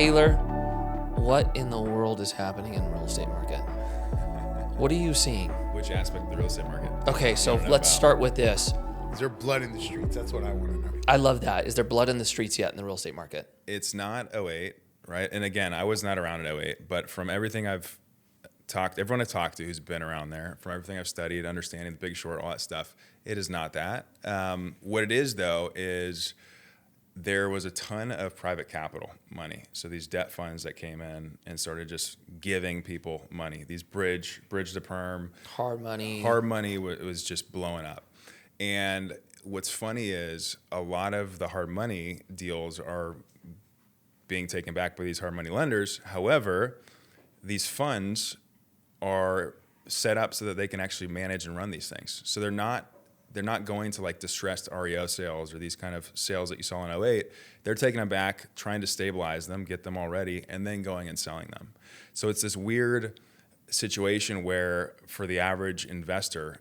Taylor, what in the world is happening in the real estate market? What are you seeing? Which aspect of the real estate market? Okay, so let's start with this. Is there blood in the streets? That's what I want to know. I love that. Is there blood in the streets yet in the real estate market? It's not '08, right? And again, I was not around in '08, but from everything everyone I've talked to who's been around there, from everything I've studied, understanding the Big Short, all that stuff, it is not that. What it is, though, is there was a ton of private capital money. So these debt funds that came in and started just giving people money. These bridge to perm. Hard money was just blowing up. And what's funny is a lot of the hard money deals are being taken back by these hard money lenders. However, these funds are set up so that they can actually manage and run these things. So they're not going to like distressed REO sales or these kind of sales that you saw in '08. They're taking them back, trying to stabilize them, get them all ready, and then going and selling them. So it's this weird situation where for the average investor,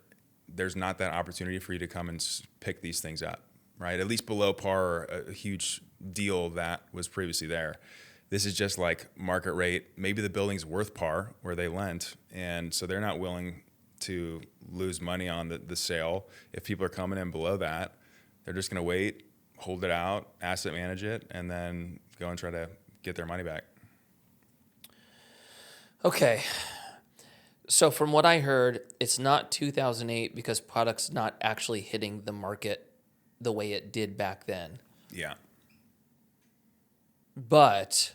there's not that opportunity for you to come and pick these things up, right? At least below par or a huge deal that was previously there. This is just like market rate. Maybe the building's worth par where they lent, and so they're not willing to lose money on the sale. If people are coming in below that, they're just going to wait, hold it out, asset manage it, and then go and try to get their money back. Okay. So from what I heard, it's not 2008 because product's not actually hitting the market the way it did back then. Yeah. But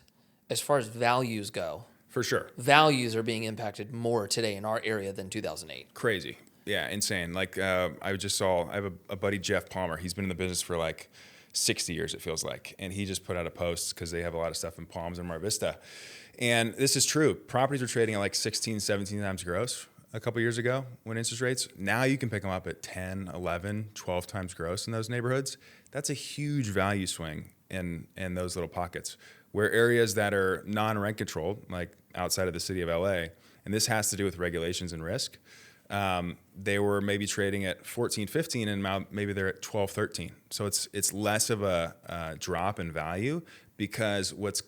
as far as values go, For sure. values are being impacted more today in our area than 2008. Crazy. Yeah, insane. Like I have a buddy, Jeff Palmer. He's been in the business for like 60 years, it feels like. And he just put out a post because they have a lot of stuff in Palms and Mar Vista. And this is true. Properties were trading at like 16, 17 times gross a couple years ago when interest rates. Now you can pick them up at 10, 11, 12 times gross in those neighborhoods. That's a huge value swing in those little pockets. Where areas that are non-rent controlled, like outside of the city of LA, and this has to do with regulations and risk, they were maybe trading at 14, 15, and now maybe they're at 12, 13. So it's less of a drop in value because what's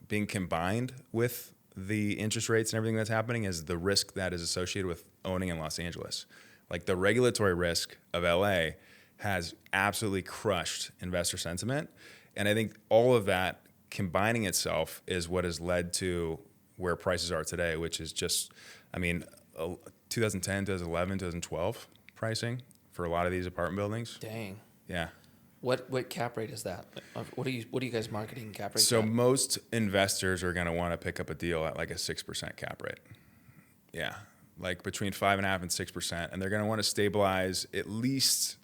being combined with the interest rates and everything that's happening is the risk that is associated with owning in Los Angeles. Like the regulatory risk of LA has absolutely crushed investor sentiment. And I think all of that combining itself is what has led to where prices are today, which is just, 2010, 2011, 2012 pricing for a lot of these apartment buildings. Dang. Yeah. What cap rate is that? What are you guys marketing cap rate? So most investors are going to want to pick up a deal at like a 6% cap rate. Yeah. Like between 5.5% and 6%. And they're going to want to stabilize at least,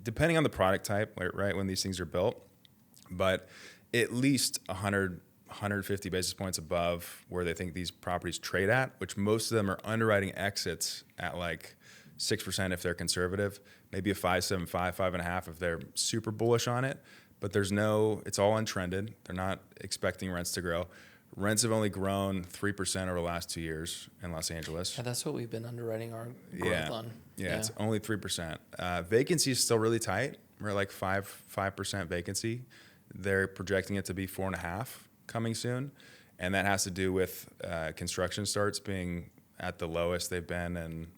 depending on the product type, right, when these things are built, but at least 150 basis points above where they think these properties trade at, which most of them are underwriting exits at like 6% if they're conservative, maybe a 5.75, 5.5 if they're super bullish on it. But it's all untrended. They're not expecting rents to grow. Rents have only grown 3% over the last 2 years in Los Angeles. Yeah, that's what we've been underwriting our growth on. Yeah, it's only 3%. Vacancy is still really tight. We're at like 5% vacancy. They're projecting it to be 4.5 coming soon. And that has to do with construction starts being at the lowest they've been in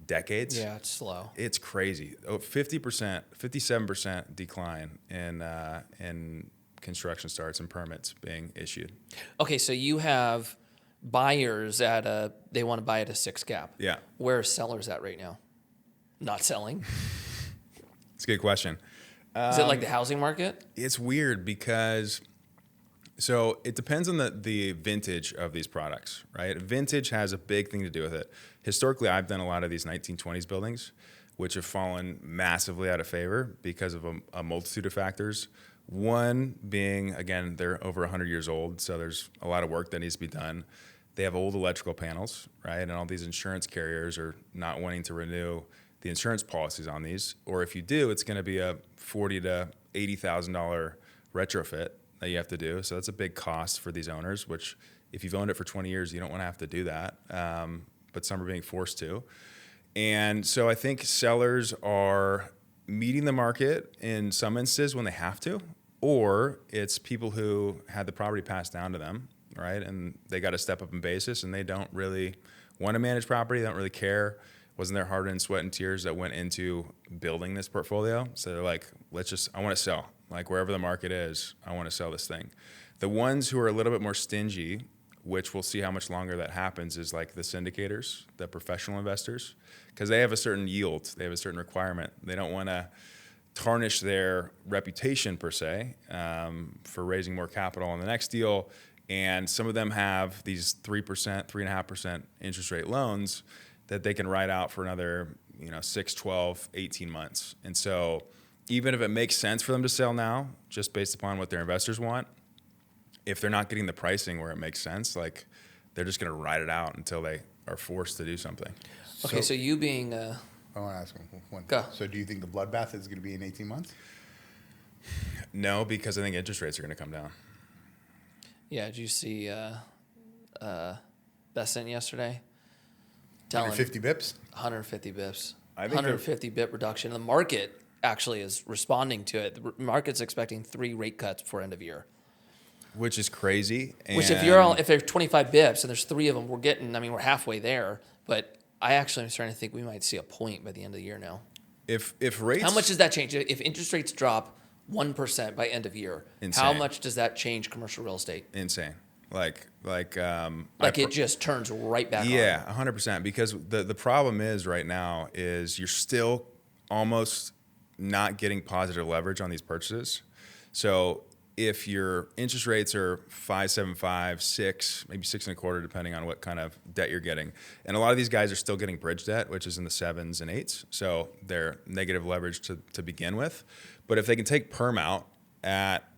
decades. Yeah, it's slow. It's crazy. 50%, 57% decline in construction starts and permits being issued. Okay, so you have buyers they want to buy at a 6 cap. Yeah. Where are sellers at right now? Not selling. It's a good question. Is it like the housing market? It's weird because, so it depends on the vintage of these products, right? Vintage has a big thing to do with it. Historically, I've done a lot of these 1920s buildings, which have fallen massively out of favor because of a multitude of factors. One being, again, they're over 100 years old, so there's a lot of work that needs to be done. They have old electrical panels, right? And all these insurance carriers are not wanting to renew the insurance policies on these, or if you do, it's going to be a $40,000 to $80,000 retrofit that you have to do. So that's a big cost for these owners, which if you've owned it for 20 years, you don't want to have to do that. But some are being forced to. And so I think sellers are meeting the market in some instances when they have to. or it's people who had the property passed down to them, right? And they got to step up in basis, and they don't really want to manage property. They don't really care. Wasn't their hard-earned sweat and tears that went into building this portfolio? So they're like, I want to sell. Like wherever the market is, I want to sell this thing. The ones who are a little bit more stingy, which we'll see how much longer that happens, is like the syndicators, the professional investors, because they have a certain yield, they have a certain requirement. They don't want to tarnish their reputation per se for raising more capital on the next deal. And some of them have these 3%, 3.5% interest rate loans that they can ride out for another 6, 12, 18 months. And so even if it makes sense for them to sell now, just based upon what their investors want, if they're not getting the pricing where it makes sense, like they're just going to ride it out until they are forced to do something. Okay, so you being I want to ask him one Go. thing. So do you think the bloodbath is going to be in 18 months? No, because I think interest rates are going to come down. Yeah, did you see Besant yesterday? 150 bips? 150 bips. I think 150 bip reduction. The market actually is responding to it. The market's expecting 3 rate cuts before end of year. Which is crazy. Which if there's 25 bips and there's 3 of them, we're halfway there. But I actually am starting to think we might see a point by the end of the year now. If rates, How much does that change? If interest rates drop 1% by end of year, Insane. how much does that change commercial real estate? insane. It just turns right back on. Yeah, 100%. Because the problem is right now is you're still almost not getting positive leverage on these purchases. So if your interest rates are 5.75, 6, maybe 6.25, depending on what kind of debt you're getting, and a lot of these guys are still getting bridge debt, which is in the 7s and 8s, so they're negative leverage to begin with. But if they can take perm out at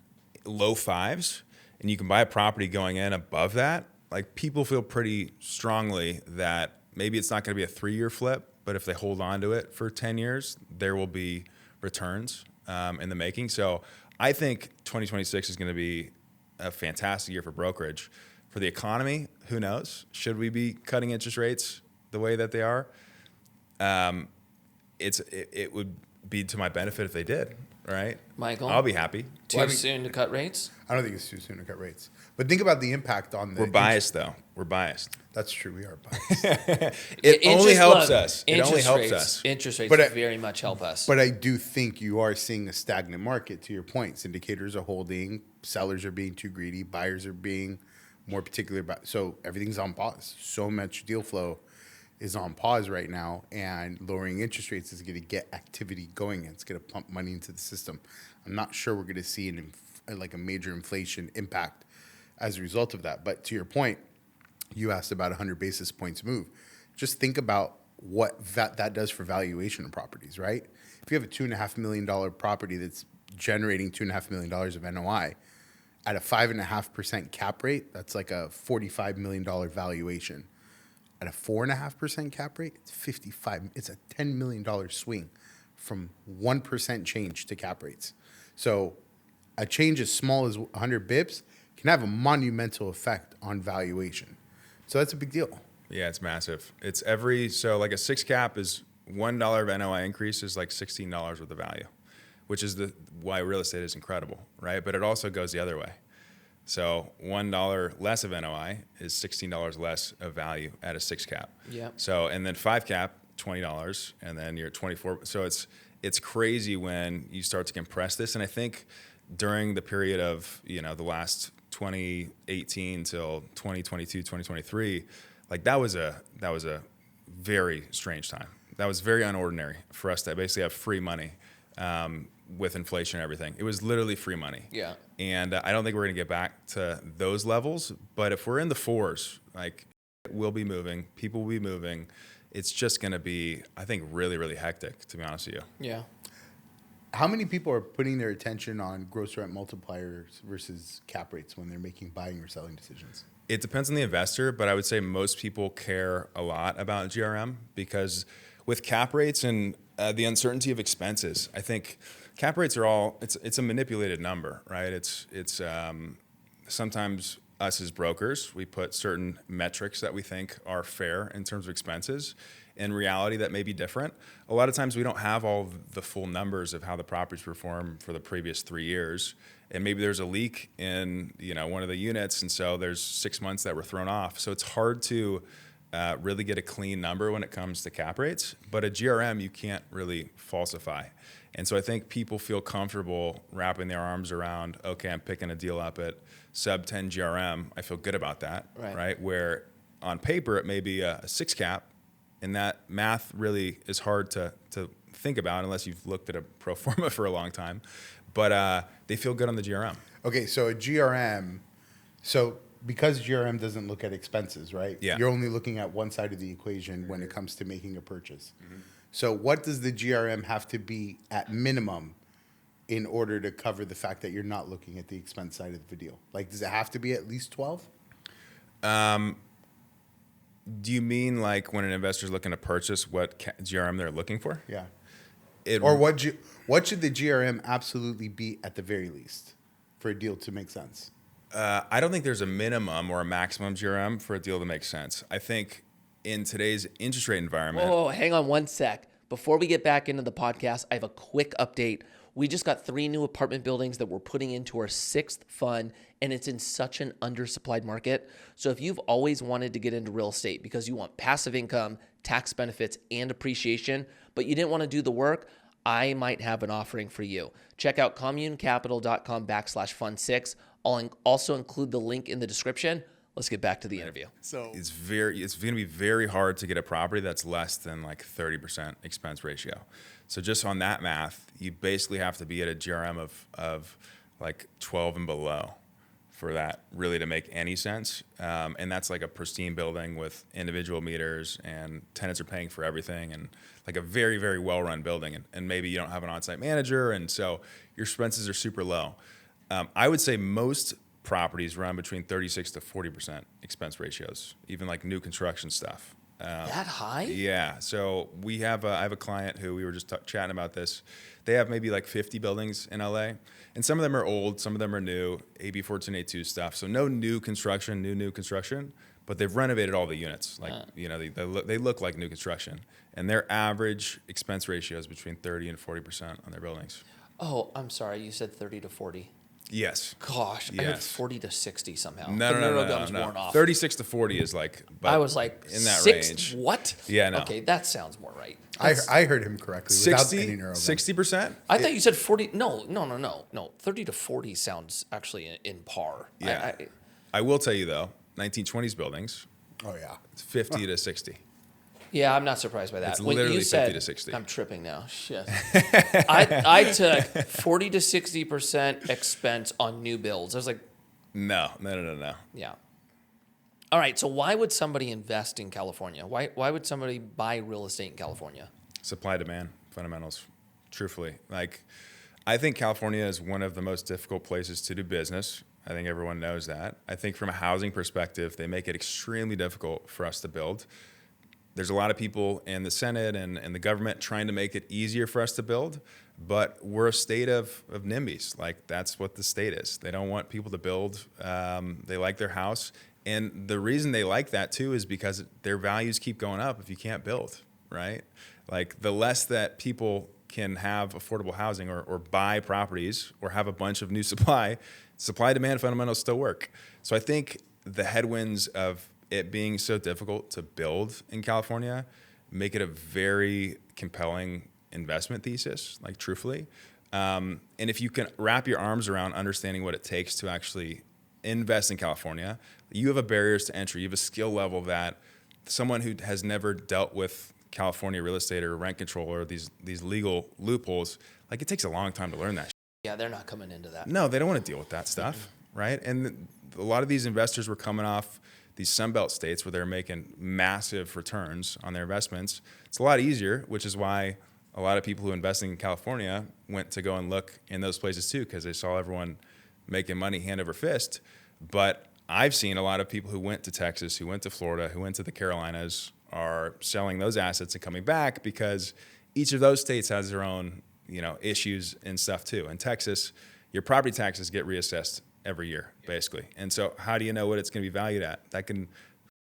low 5s, and you can buy a property going in above that, like people feel pretty strongly that maybe it's not going to be a 3-year flip, but if they hold on to it for 10 years, there will be returns in the making. So I think 2026 is going to be a fantastic year for brokerage. For the economy, who knows? Should we be cutting interest rates the way that they are? It would be to my benefit if they did, right? Michael? I'll be happy. Too soon to cut rates? I don't think it's too soon to cut rates. But think about the impact on the... We're biased, though. We're biased. That's true. We are biased. It only helps us. It only helps us. Interest rates But very much help us. But I do think you are seeing a stagnant market, to your point. Syndicators are holding. Sellers are being too greedy. Buyers are being more particular about... So everything's on pause. So much deal flow is on pause right now. And lowering interest rates is going to get activity going. It's going to pump money into the system. I'm not sure we're going to see a major inflation impact as a result of that. But to your point, you asked about 100 basis points move. Just think about what that does for valuation of properties, right? If you have a $2.5 million property that's generating $2.5 million of NOI at a 5.5% cap rate, that's like a $45 million valuation. At a 4.5% cap rate, it's 55. It's a $10 million swing from 1% change to cap rates. So a change as small as 100 bips can have a monumental effect on valuation. So that's a big deal. Yeah, it's massive. So like a 6 cap is $1 of NOI increase is like $16 worth of value, which is why real estate is incredible, right? But it also goes the other way. So $1 less of NOI is $16 less of value at a 6 cap. Yeah. So, and then 5 cap, $20, and then you're at 24. So it's crazy when you start to compress this. And I think during the period of, the last 2018 till 2022, 2023, like that was a very strange time. That was very unordinary for us to basically have free money with inflation and everything. It was literally free money. Yeah. And I don't think we're going to get back to those levels. But if we're in the 4s, like we'll be moving, people will be moving. It's just going to be, I think, really, really hectic, to be honest with you. Yeah. How many people are putting their attention on gross rent multipliers versus cap rates when they're making buying or selling decisions? It depends on the investor, but I would say most people care a lot about GRM because with cap rates and the uncertainty of expenses, I think cap rates are it's a manipulated number, right? It's sometimes us as brokers, we put certain metrics that we think are fair in terms of expenses, In reality, that may be different. A lot of times we don't have all the full numbers of how the properties perform for the previous 3 years. And maybe there's a leak in, one of the units. And so there's 6 months that were thrown off. So it's hard to really get a clean number when it comes to cap rates. But a GRM, you can't really falsify. And so I think people feel comfortable wrapping their arms around, okay, I'm picking a deal up at sub 10 GRM. I feel good about that, right? Where on paper, it may be a 6 cap. And that math really is hard to think about unless you've looked at a pro forma for a long time. But they feel good on the GRM. Okay, so a GRM, because GRM doesn't look at expenses, right? Yeah. You're only looking at one side of the equation when it comes to making a purchase. So what does the GRM have to be at minimum in order to cover the fact that you're not looking at the expense side of the deal? Like, does it have to be at least 12? Do you mean like when an investor's looking to purchase what GRM they're looking for? Yeah. Or what should the GRM absolutely be at the very least for a deal to make sense? I don't think there's a minimum or a maximum GRM for a deal to make sense. I think in today's interest rate environment. Oh, hang on one sec. Before we get back into the podcast, I have a quick update. We just got 3 new apartment buildings that we're putting into our 6th fund, and it's in such an undersupplied market. So if you've always wanted to get into real estate because you want passive income, tax benefits, and appreciation, but you didn't want to do the work, I might have an offering for you. Check out communecapital.com/fund6. I'll also include the link in the description. Let's get back to the interview. So it's going to be very hard to get a property that's less than like 30% expense ratio. So just on that math, you basically have to be at a GRM of like 12 and below for that really to make any sense. And that's like a pristine building with individual meters and tenants are paying for everything and like a very, very well-run building. And maybe you don't have an on-site manager. And so your expenses are super low. I would say most properties run between 36 to 40% expense ratios, even like new construction stuff. That high? Yeah. So I have a client who we were just chatting about this. They have maybe like 50 buildings in LA, and some of them are old, some of them are new, AB 1482 stuff. So no new construction, new construction, but they've renovated all the units. Like they look like new construction, and their average expense ratio is between 30 and 40% on their buildings. Oh, I'm sorry. You said 30 to 40. Yes. Gosh, yes. I heard 40 to 60 somehow. No. Worn off. 36 to 40 is like. I was like, in that 6, range. What? Yeah, no. Okay, that sounds more right. I heard him correctly. 60%? I thought you said 40. No. 30 to 40 sounds actually in par. Yeah. I will tell you though, 1920s buildings. Oh yeah. It's 50 to 60. Yeah, I'm not surprised by that. It's When literally you 50 said, to 60. I'm tripping now. Shit. I took 40 to 60% expense on new builds. I was like, No. yeah. All right, so why would somebody invest in California? Why would somebody buy real estate in California? Supply demand fundamentals, truthfully. Like, I think California is one of the most difficult places to do business. I think everyone knows that. I think from a housing perspective, they make it extremely difficult for us to build. There's a lot of people in the Senate and the government trying to make it easier for us to build, but we're a state of NIMBYs. Like, that's what the state is. They don't want people to build. They like their house. And the reason they like that, too, is because their values keep going up if you can't build, right? Like, the less that people can have affordable housing or buy properties or have a bunch of new supply-demand fundamentals still work. So I think the headwinds of it being so difficult to build in California make it a very compelling investment thesis, like truthfully. And if you can wrap your arms around understanding what it takes to actually invest in California, you have a barriers to entry. You have a skill level that someone who has never dealt with California real estate or rent control or these legal loopholes, like it takes a long time to learn that. Yeah, they're not coming into that. No, they don't want to deal with that stuff, right? And a lot of these investors were coming off these Sunbelt states where they're making massive returns on their investments. It's a lot easier, which is why a lot of people who investing in California went to go and look in those places too, because they saw everyone making money hand over fist. But I've seen a lot of people who went to Texas, who went to Florida, who went to the Carolinas are selling those assets and coming back because each of those states has their own, issues and stuff too. In Texas, your property taxes get reassessed every year, basically. And so how do you know what it's going to be valued at? That can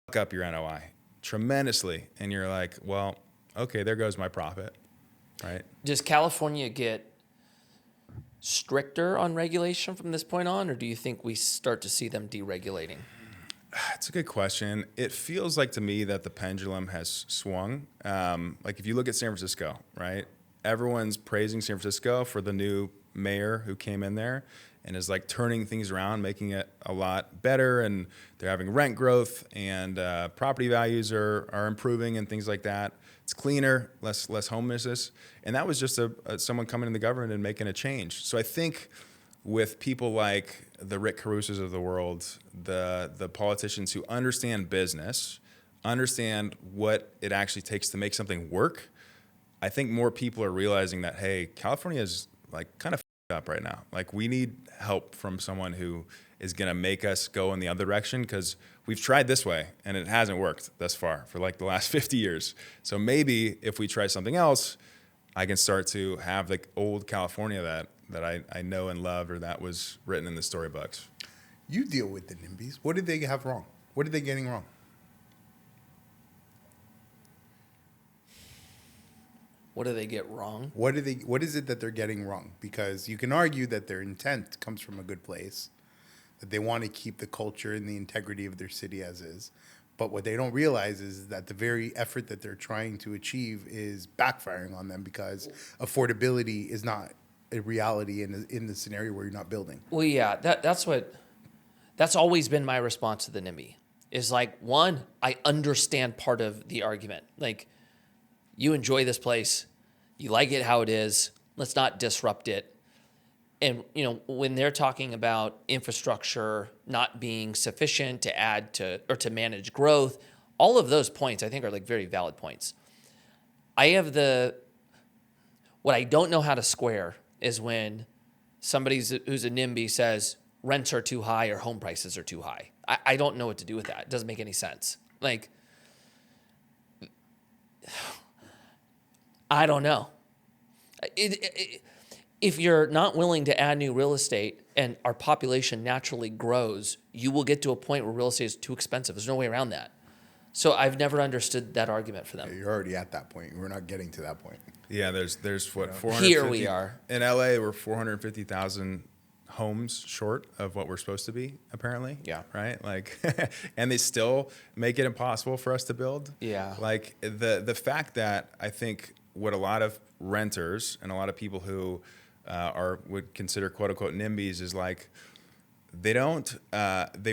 fuck up your NOI tremendously. And you're like, well, okay, there goes my profit, right? Does California get stricter on regulation from this point on, or do you think we start to see them deregulating? It's a good question. It feels like to me that the pendulum has swung. Like if you look at San Francisco, right? Everyone's praising San Francisco for the new mayor who came in there and is like turning things around, making it a lot better. And they're having rent growth and property values are improving and things like that. It's cleaner, less homelessness. And that was just someone coming in the government and making a change. So I think with people like the Rick Carusas of the world, the politicians who understand business, understand what it actually takes to make something work, I think more people are realizing that, hey, California is like kind of up right now. Like we need help from someone who is going to make us go in the other direction, because we've tried this way and it hasn't worked thus far for like the last 50 years. So maybe if we try something else, I can start to have the old California that I know and love, or that was written in the storybooks. You deal with the NIMBYs. What did they have wrong? What are they getting wrong? What do they get wrong? What is it that they're getting wrong? Because you can argue that their intent comes from a good place, that they want to keep the culture and the integrity of their city as is. But what they don't realize is that the very effort that they're trying to achieve is backfiring on them, because affordability is not a reality in the scenario where you're not building. Well, yeah, that's always been my response to the NIMBY. Is like, one, I understand part of the argument. Like, you enjoy this place, you like it how it is, let's not disrupt it. And, you know, when they're talking about infrastructure not being sufficient to add to or to manage growth, all of those points I think are like very valid points. What I don't know how to square is when somebody who's a NIMBY says rents are too high or home prices are too high. I don't know what to do with that. It doesn't make any sense. Like, I don't know. If you're not willing to add new real estate and our population naturally grows, you will get to a point where real estate is too expensive. There's no way around that. So I've never understood that argument for them. You're already at that point. We're not getting to that point. Yeah, there's what, 450? Here we are. In LA, we're 450,000 homes short of what we're supposed to be, apparently. Yeah. Right? Like, and they still make it impossible for us to build. Yeah. Like the fact that I think what a lot of renters and a lot of people who would consider quote unquote NIMBYs is like, they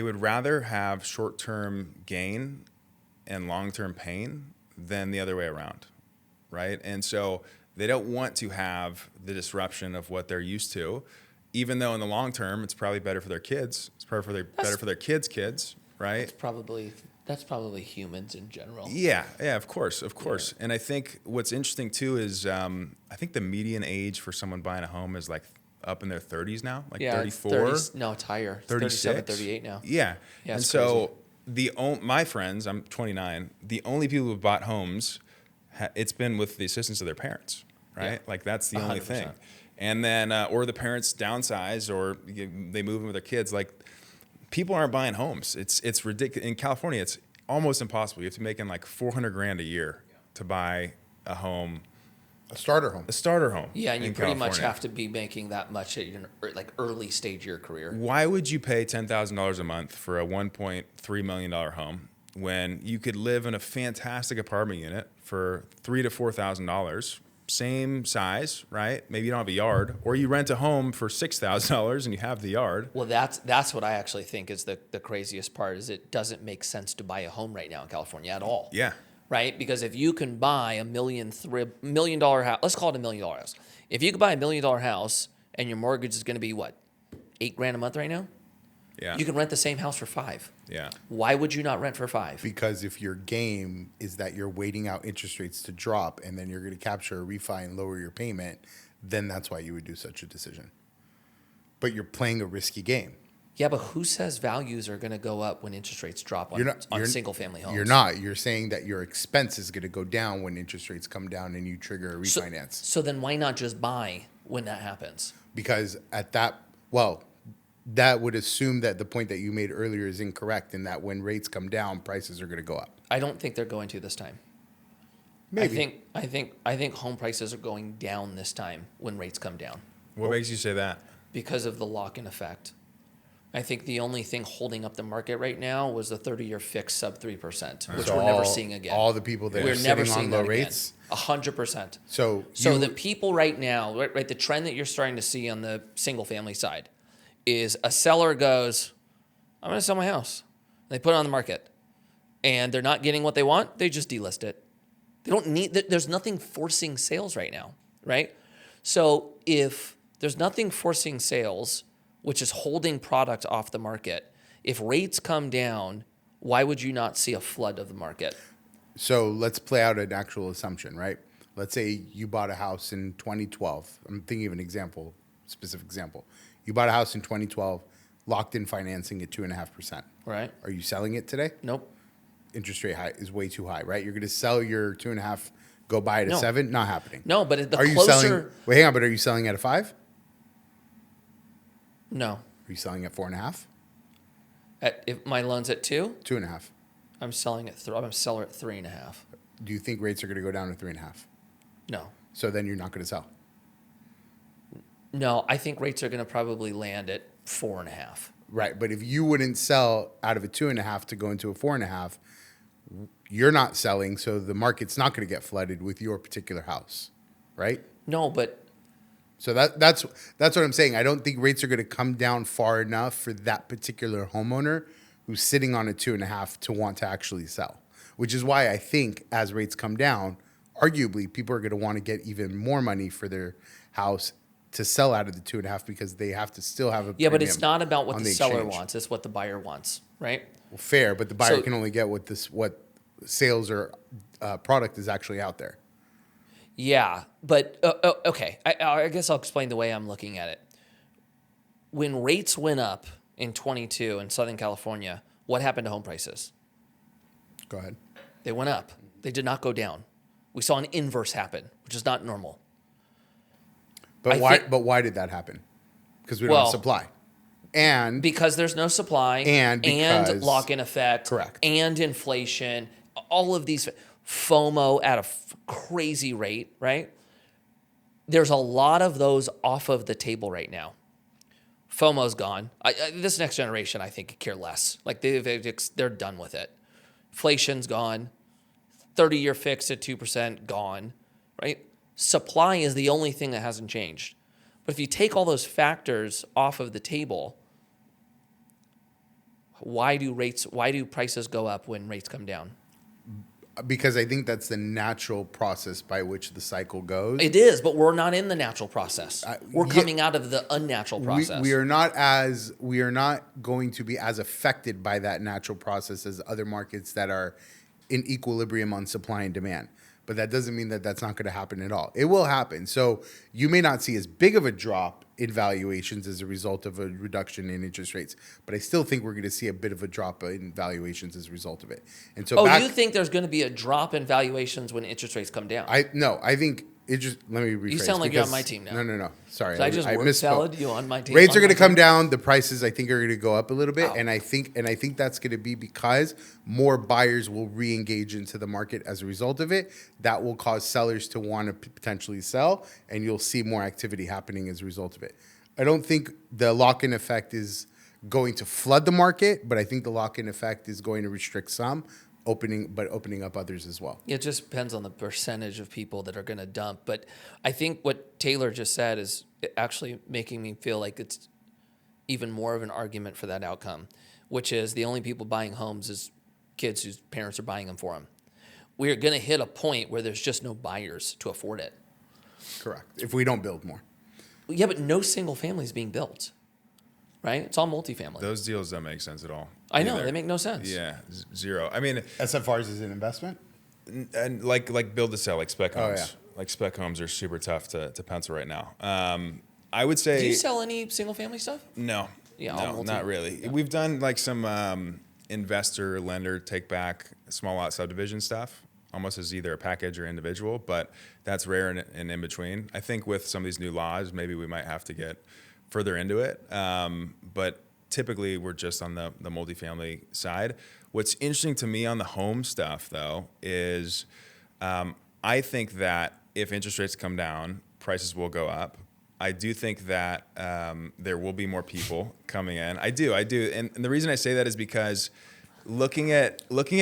would rather have short-term gain and long-term pain than the other way around. Right? And so they don't want to have the disruption of what they're used to, even though in the long term, it's probably better for their kids. It's better for their kids, right? That's probably humans in general. Yeah, of course. Yeah. And I think what's interesting too is I think the median age for someone buying a home is like up in their 30s now, like 34. It's higher. It's 37, 38 now. Yeah. And so my friends, I'm 29, the only people who bought homes, it's been with the assistance of their parents, right? Yeah. Like that's the only 100%. thing. And then, or the parents downsize or they move in with their kids. Like people aren't buying homes. It's ridiculous. In California, it's almost impossible. You have to make in like $400,000 a year to buy a home. A starter home. Yeah, and you pretty much have to be making that much at your like early stage of your career. Why would you pay $10,000 a month for a $1.3 million home when you could live in a fantastic apartment unit for $3,000 to $4,000? Same size, right? Maybe you don't have a yard, or you rent a home for $6,000 and you have the yard. Well, that's what I actually think is the craziest part, is it doesn't make sense to buy a home right now in California at all. Yeah. Right? Because if you can buy $1 million house, let's call it $1 million house. If you could buy $1 million house and your mortgage is going to be what, $8,000 a month right now? Yeah. You can rent the same house for $5,000. Yeah. Why would you not rent for $5,000? Because if your game is that you're waiting out interest rates to drop and then you're going to capture a refi and lower your payment, then that's why you would do such a decision. But you're playing a risky game. Yeah, but who says values are going to go up when interest rates drop on single-family homes? You're not. You're saying that your expense is going to go down when interest rates come down and you trigger a refinance. So then why not just buy when that happens? Because that would assume that the point that you made earlier is incorrect, and that when rates come down, prices are going to go up. I don't think they're going to this time. Maybe. I think home prices are going down this time when rates come down What makes you say that? because of the lock-in effect. I think the only thing holding up the market right now was the 30-year fixed sub 3%, which So we're never seeing again. All the people that We're are never sitting on seeing low that rates. again. 100%. So The people right now, right, the trend that you're starting to see on the single family side is a seller goes, I'm going to sell my house. They put it on the market and they're not getting what they want. They just delist it. They don't need, there's nothing forcing sales right now, right? So if there's nothing forcing sales, which is holding product off the market, if rates come down, why would you not see a flood of the market? So let's play out an actual assumption, right? Let's say you bought a house in 2012. I'm thinking of an example, specific example. You bought a house in 2012, locked in financing at 2.5%. Right? Are you selling it today? Nope. Interest rate high is way too high, right? You're going to sell your 2.5, go buy it at No. 7? Not happening. No, but the Are you closer... selling? Wait, hang on. But are you selling at a 5? No. Are you selling at 4.5? If my loan's at 2, 2.5. I'm selling at I'm a seller at 3.5. Do you think rates are going to go down to 3.5? No. So then you're not going to sell. No, I think rates are going to probably land at 4.5. Right. But if you wouldn't sell out of a 2.5 to go into a 4.5, you're not selling. So the market's not going to get flooded with your particular house. Right. No, but So that's what I'm saying. I don't think rates are going to come down far enough for that particular homeowner who's sitting on a 2.5 to want to actually sell, which is why I think as rates come down, arguably people are going to want to get even more money for their house to sell out of the 2.5 because they have to still have a yeah, but premium it's not about what on the seller exchange. wants. It's what the buyer wants, right? Well, fair, but the buyer So- can only get what sales or product is actually out there. Yeah, but okay. I guess I'll explain the way I'm looking at it. When rates went up in 22 in Southern California, what happened to home prices? Go ahead. They went up. They did not go down. We saw an inverse happen, which is not normal. But I But why did that happen? Because we don't have supply, and Because there's no supply And because- lock-in effect, Correct. and inflation, all of these FOMO at a crazy rate, right? There's a lot of those off of the table right now. FOMO's gone. This next generation, I think, could care less. Like they're done with it. Inflation's gone. 30-year fixed at 2% gone, right? Supply is the only thing that hasn't changed. But if you take all those factors off of the table, why do prices go up when rates come down? because I think that's the natural process by which the cycle goes. It is, but we're not in the natural process. We're yeah. coming out of the unnatural process. We are not going to be as affected by that natural process as other markets that are in equilibrium on supply and demand. But that doesn't mean that that's not going to happen at all. It will happen. So you may not see as big of a drop in valuations as a result of a reduction in interest rates, but I still think we're going to see a bit of a drop in valuations as a result of it. And so, you think there's going to be a drop in valuations when interest rates come down? I think it just, let me rephrase. You sound like you're on my team now. No. Sorry. Did I just word misspoke. salad you on my team? Rates are on going my to come team? down. The prices, I think, are going to go up a little bit, Oh. and I think that's going to be because more buyers will re-engage into the market as a result of it. That will cause sellers to want to potentially sell, and you'll see more activity happening as a result of it. I don't think the lock-in effect is going to flood the market, but I think the lock-in effect is going to restrict some, opening up others as well. It just depends on the percentage of people that are going to dump. But I think what Taylor just said is actually making me feel like it's even more of an argument for that outcome, which is the only people buying homes is kids whose parents are buying them for them. We're going to hit a point where there's just no buyers to afford it. Correct. If we don't build more. Yeah, but no single family is being built, right? It's all multifamily. Those deals don't make sense at all. I know, either. they make no sense. Yeah, zero. I mean, SFRs is an investment? and like build to sell, like spec Oh, homes. yeah. Like spec homes are super tough to pencil right now. I would say. Do you sell any single family stuff? No. Yeah, all no, multi- not really. yeah. We've done like some investor, lender, take back, small lot subdivision stuff, almost as either a package or individual, but that's rare and in between. I think with some of these new laws, maybe we might have to get further into it. But typically we're just on the multifamily side. What's interesting to me on the home stuff though is I think that if interest rates come down, prices will go up. I do think that there will be more people coming in. I do. And the reason I say that is because looking at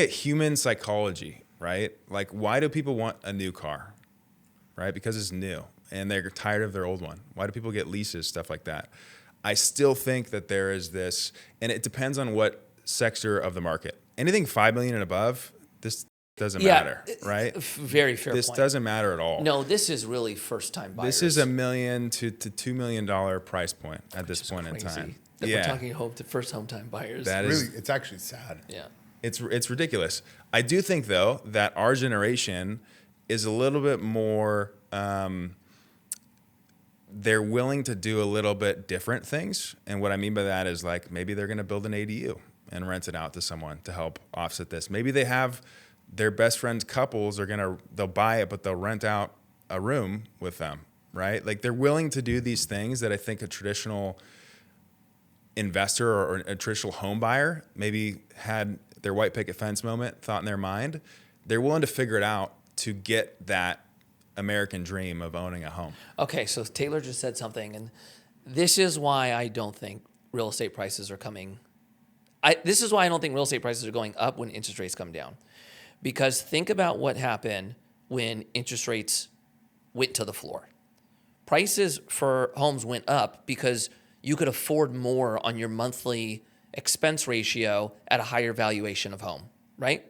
human psychology, right? Like, why do people want a new car, right? Because it's new and they're tired of their old one. Why do people get leases, stuff like that? I still think that there is this, and it depends on what sector of the market. Anything 5 million and above, this doesn't matter, right? Very fair This point. doesn't matter at all. No, this is really first-time buyers. This is $1 million to $2 million price point at this point in time. That we're talking first home-time buyers. That is Really, it's actually sad. yeah. It's ridiculous. I do think though that our generation is a little bit more. They're willing to do a little bit different things, and what I mean by that is like maybe they're going to build an ADU and rent it out to someone to help offset this. Maybe they have their best friends couples they'll buy it, but they'll rent out a room with them, right? Like they're willing to do these things that I think a traditional investor or a traditional home buyer maybe had their white picket fence moment, thought in their mind. They're willing to figure it out to get that American dream of owning a home. Okay, so Taylor just said something, and this is why I don't think real estate prices are coming. This is why I don't think real estate prices are going up when interest rates come down. Because think about what happened when interest rates went to the floor. Prices for homes went up because you could afford more on your monthly expense ratio at a higher valuation of home, right?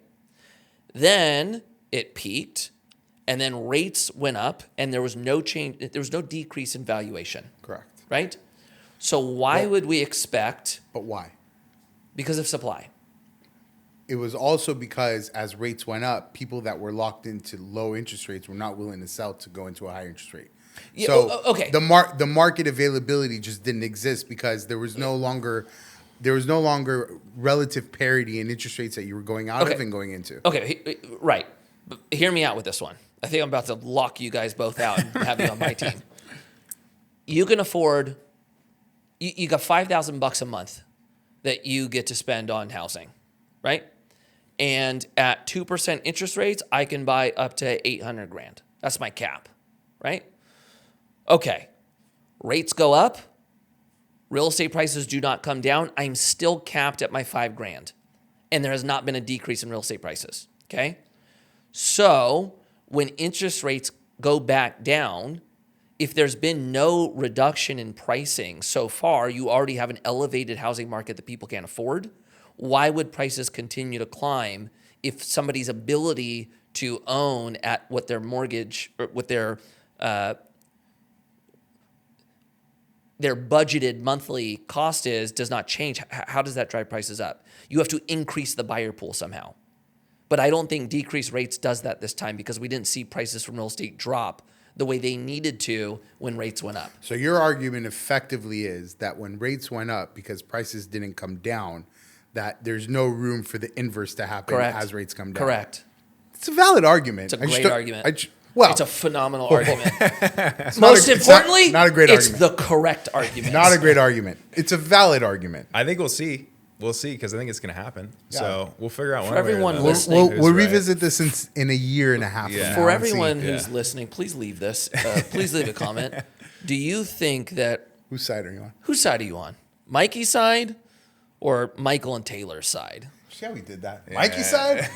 Then it peaked, and then rates went up, and there was no change. There was no decrease in valuation. Correct. Right? So why would we expect? But why? Because of supply. It was also because as rates went up, people that were locked into low interest rates were not willing to sell to go into a higher interest rate. Yeah, So okay. the market availability just didn't exist because there was no longer relative parity in interest rates that you were going out of and going into. Okay, right. But hear me out with this one. I think I'm about to lock you guys both out and have you on my team. You can afford, you got $5,000 a month that you get to spend on housing, right? And at 2% interest rates, I can buy up to 800 grand. That's my cap, right? Okay, rates go up. Real estate prices do not come down. I'm still capped at my 5 grand. And there has not been a decrease in real estate prices, okay? So when interest rates go back down, if there's been no reduction in pricing so far, you already have an elevated housing market that people can't afford. Why would prices continue to climb if somebody's ability to own at what their mortgage or what their budgeted monthly cost is does not change? How does that drive prices up? You have to increase the buyer pool somehow. But I don't think decreased rates does that this time because we didn't see prices from real estate drop the way they needed to when rates went up. So your argument effectively is that when rates went up because prices didn't come down, that there's no room for the inverse to happen as rates come down. Correct. It's a valid argument. It's a great argument. Well, it's a phenomenal argument. Most Most importantly, not a great it's argument. the correct argument. Not a great argument. It's a valid argument. I think we'll see. We'll see because I think it's going to happen. Yeah. So we'll figure out. For everyone We'll right. revisit this in a year and a half. Yeah. For everyone who's listening, please leave this. Please leave a comment. Do you think that Whose side are you on? whose side are you on? Mikey's side or Michael and Taylor's side? See how we did that? Yeah. Mikey's side?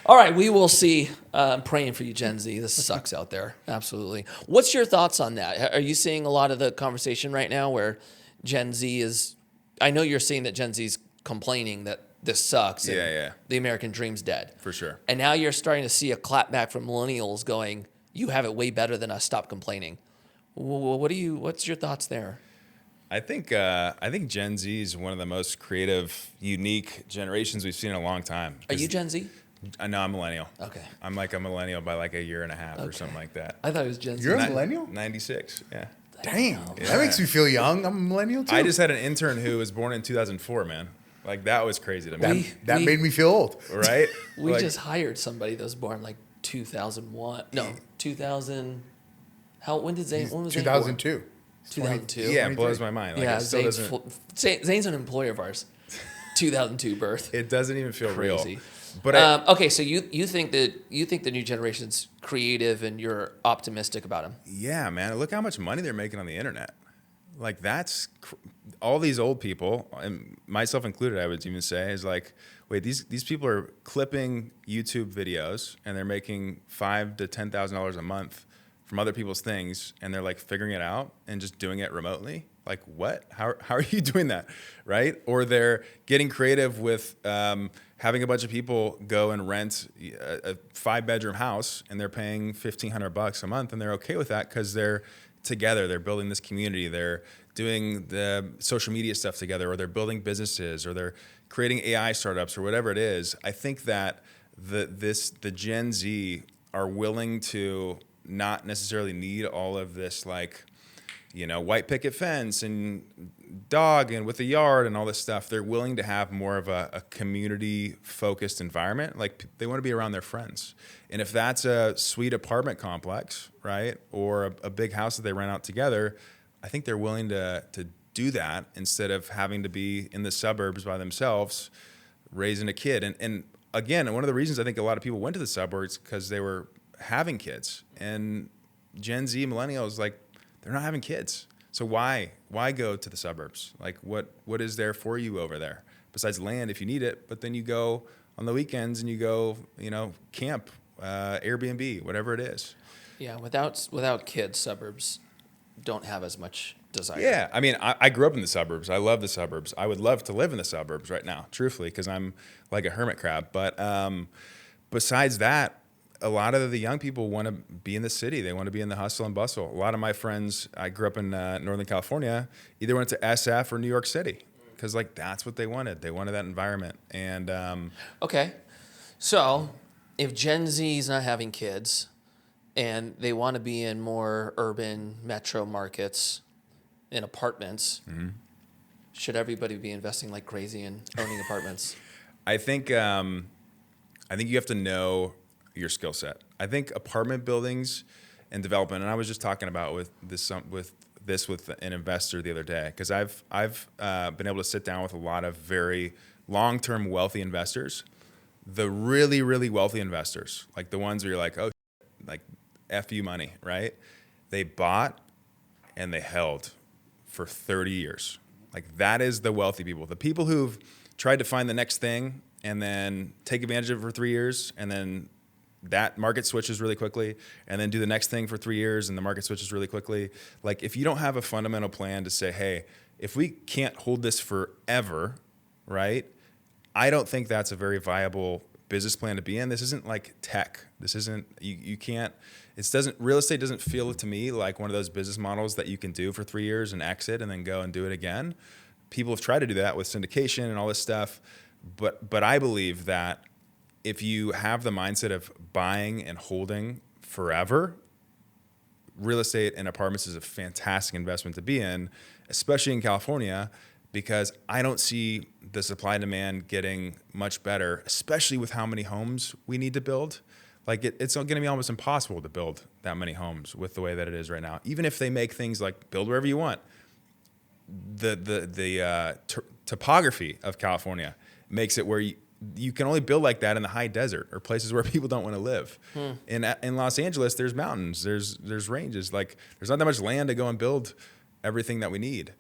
All right, we will see. I'm praying for you, Gen Z. This sucks out there. Absolutely. What's your thoughts on that? Are you seeing a lot of the conversation right now where Gen Z is, I know you're seeing that Gen Z's complaining that this sucks and the American dream's dead. For sure. And now you're starting to see a clapback from millennials going, you have it way better than us, stop complaining. What's your thoughts there? I think Gen Z is one of the most creative, unique generations we've seen in a long time. Are you Gen Z? No, I'm millennial. Okay. I'm like a millennial by like a year and a half or something like that. I thought it was Gen Z. You're a millennial? 96, yeah. Damn. Yeah. That makes me feel young. I'm a millennial too. I just had an intern who was born in 2004, man. Like that was crazy to me. That made me feel old. Right? We just hired somebody that was born like 2001. No, 2000. When was 2002. 2002. Yeah, it blows my mind. Like, Yeah, it still Zane's an employee of ours. 2002 birth. it doesn't even feel Crazy. real. But Okay, so you think the new generation's creative and you're optimistic about them. yeah, man, look how much money they're making on the internet. Like all these old people, and myself included, I would even say, is like, wait, these people are clipping YouTube videos and they're making $5,000 to $10,000 a month from other people's things, and they're like figuring it out and just doing it remotely. Like, what? How are you doing that, right? Or they're getting creative with having a bunch of people go and rent a 5-bedroom house, and they're paying $1,500 a month, and they're okay with that because they're together. They're building this community. They're doing the social media stuff together, or they're building businesses, or they're creating AI startups, or whatever it is. I think that the Gen Z are willing to not necessarily need all of this, like, white picket fence and dog and with a yard and all this stuff. They're willing to have more of a community focused environment. Like, they want to be around their friends. And if that's a sweet apartment complex, right, or a big house that they rent out together, I think they're willing to do that instead of having to be in the suburbs by themselves raising a kid. And again, one of the reasons I think a lot of people went to the suburbs because they were having kids. And Gen Z, millennials, like, they're not having kids. So why go to the suburbs? Like, what is there for you over there besides land if you need it? But then you go on the weekends and you go, camp, Airbnb, whatever it is. Yeah, without kids, suburbs don't have as much desire. Yeah, I mean, I grew up in the suburbs. I love the suburbs. I would love to live in the suburbs right now, truthfully, because I'm like a hermit crab. But besides that, a lot of the young people want to be in the city. They want to be in the hustle and bustle. A lot of my friends, I grew up in Northern California, either went to SF or New York City because, like, that's what they wanted. They wanted that environment. And okay, so if Gen Z is not having kids and they want to be in more urban metro markets in apartments, should everybody be investing like crazy in owning apartments? I think you have to know your skill set. I think apartment buildings and development, and I was just talking about with an investor the other day, because I've been able to sit down with a lot of very long-term wealthy investors, the really, really wealthy investors, like the ones where you're like, oh, like F you money, right? They bought and they held for 30 years. Like, that is the wealthy people. The people who've tried to find the next thing and then take advantage of it for 3 years, and then that market switches really quickly, and then do the next thing for 3 years and the market switches really quickly. Like, if you don't have a fundamental plan to say, hey, if we can't hold this forever, right? I don't think that's a very viable business plan to be in. This isn't like tech. This isn't, you can't, real estate doesn't feel to me like one of those business models that you can do for 3 years and exit and then go and do it again. People have tried to do that with syndication and all this stuff. But I believe that if you have the mindset of buying and holding forever, real estate and apartments is a fantastic investment to be in, especially in California, because I don't see the supply and demand getting much better, especially with how many homes we need to build. Like, it's going to be almost impossible to build that many homes with the way that it is right now. Even if they make things like build wherever you want, the topography of California makes it where you can only build like that in the high desert or places where people don't want to live. In Los Angeles, there's mountains, there's ranges. Like, there's not that much land to go and build everything that we need.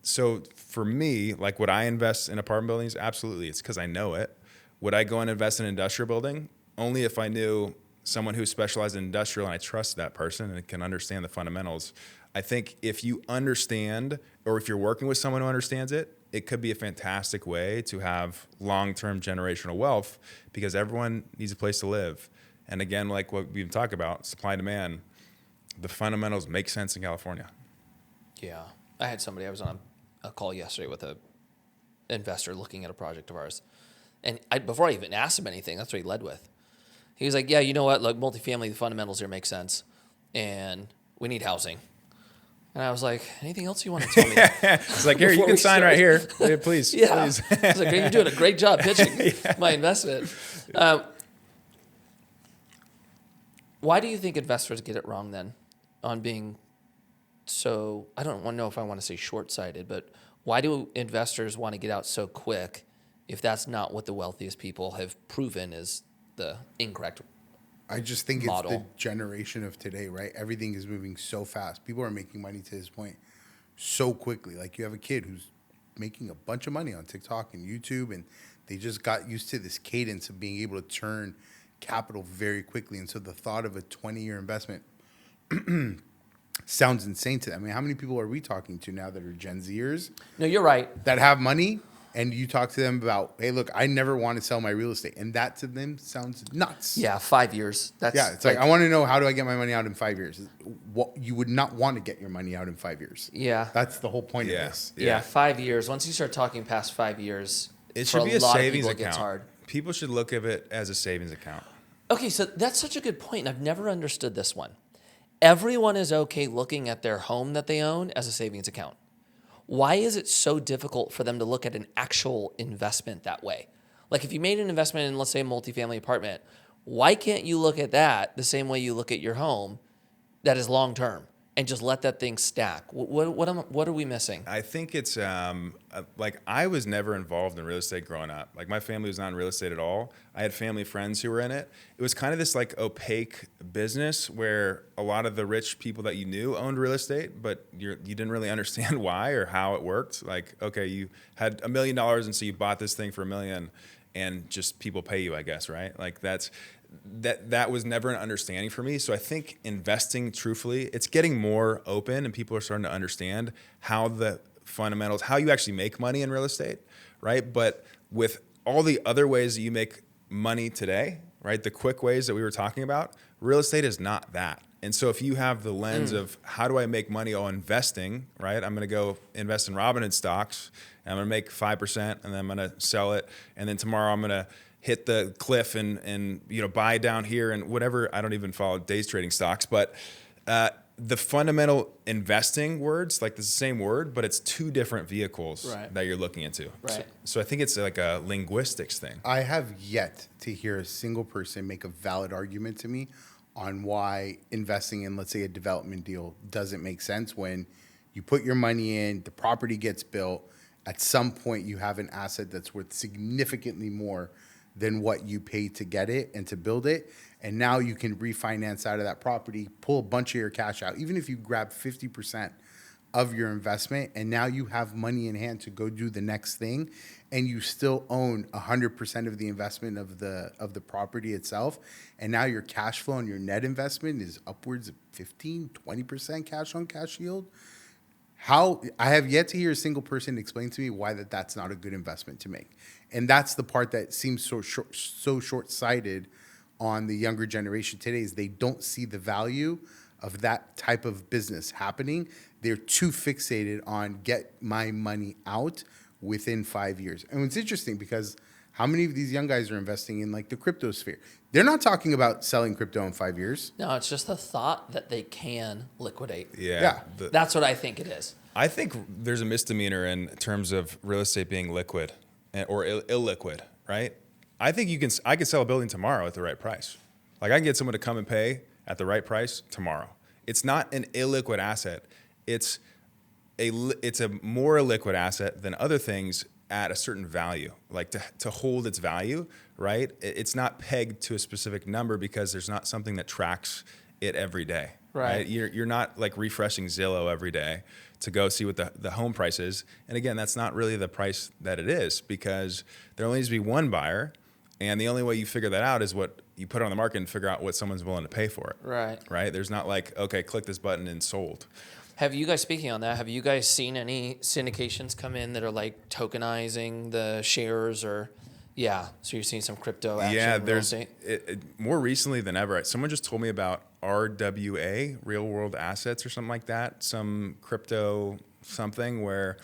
So for me, like, would I invest in apartment buildings? Absolutely. It's because I know it. Would I go and invest in an industrial building? Only if I knew someone who specialized in industrial and I trust that person and can understand the fundamentals. I think if you understand, or if you're working with someone who understands it, it could be a fantastic way to have long-term generational wealth, because everyone needs a place to live. And again, like what we've been talking about, supply and demand, the fundamentals make sense in California. Yeah. I was on a call yesterday with a investor looking at a project of ours. And before I even asked him anything, that's what he led with. He was like, yeah, you know what? Like, multifamily, the fundamentals here make sense. And we need housing. And I was like, anything else you want to tell me? It's like, here, you can sign right here. Yeah, please. Yeah. Please. I was like, you're doing a great job pitching my investment. Why do you think investors get it wrong then on being so I don't know if I want to say short-sighted, but why do investors want to get out so quick if that's not what the wealthiest people have proven is the incorrect I just think model? it's the generation of today, right? Everything is moving so fast. People are making money to this point so quickly. Like, you have a kid who's making a bunch of money on TikTok and YouTube, and they just got used to this cadence of being able to turn capital very quickly. And so the thought of a 20-year investment sounds insane to them. I mean, how many people are we talking to now that are Gen Zers No, you're right. that have money, and you talk to them about, hey, look, I never want to sell my real estate, and that to them sounds nuts. Yeah, 5 years. That's Yeah, it's like I want to know, how do I get my money out in 5 years? What, you would not want to get your money out in 5 years. Yeah. That's the whole point Yeah. of this. Yeah, 5 years. Once you start talking past 5 years, It for should be a lot of savings people, it gets account. hard. People should look at it as a savings account. Okay, so that's such a good point, and I've never understood this one. Everyone is okay looking at their home that they own as a savings account. Why is it so difficult for them to look at an actual investment that way? Like, if you made an investment in, let's say, a multifamily apartment, why can't you look at that the same way you look at your home that is long term and just let that thing stack? What are we missing? I think it's like, I was never involved in real estate growing up. Like, my family was not in real estate at all. I had family friends who were in it. It was kind of this like opaque business where a lot of the rich people that you knew owned real estate, but you didn't really understand why or how it worked. Like, okay, you had $1 million, and so you bought this thing for $1 million, and just people pay you, I guess, right? Like, that was never an understanding for me. So I think investing, truthfully, it's getting more open, and people are starting to understand how the fundamentals, how you actually make money in real estate, right? But with all the other ways that you make money today, right, the quick ways that we were talking about, real estate is not that. And so if you have the lens of how do I make money on investing, right? I'm going to go invest in Robinhood stocks, and I'm going to make 5%, and then I'm going to sell it, and then tomorrow I'm going to hit the cliff and buy down here and whatever. I don't even follow days trading stocks, but the fundamental investing words, like, it's the same word, but it's two different vehicles that you're looking into. Right. So I think it's like a linguistics thing. I have yet to hear a single person make a valid argument to me on why investing in, let's say, a development deal doesn't make sense. When you put your money in, the property gets built, at some point you have an asset that's worth significantly more than what you paid to get it and to build it. And now you can refinance out of that property, pull a bunch of your cash out, even if you grab 50% of your investment, and now you have money in hand to go do the next thing, and you still own 100% of the investment of the property itself. And now your cash flow and your net investment is upwards of 15-20% cash on cash yield. How I have yet to hear a single person explain to me why that's not a good investment to make. And that's the part that seems so short-sighted on the younger generation today, is they don't see the value of that type of business happening. They're too fixated on get my money out within 5 years. And it's interesting because how many of these young guys are investing in, like, the crypto sphere? They're not talking about selling crypto in 5 years. No, it's just the thought that they can liquidate. Yeah. That's what I think it is. I think there's a misdemeanor in terms of real estate being liquid or illiquid, right? I think I could sell a building tomorrow at the right price. Like, I can get someone to come and pay at the right price tomorrow. It's not an illiquid asset. It's a more illiquid asset than other things at a certain value, like to hold its value, right? It's not pegged to a specific number because there's not something that tracks it every day. Right. You're not like refreshing Zillow every day to go see what the home price is. And again, that's not really the price that it is, because there only needs to be one buyer. And the only way you figure that out is what you put on the market and figure out what someone's willing to pay for it. Right. Right. There's not like, okay, click this button and sold. Have you guys, speaking on that, have you guys seen any syndications come in that are like tokenizing the shares or, so you're seeing some crypto action? Yeah, in real estate? More recently than ever. Someone just told me about RWA, real world assets or something like that, some crypto something where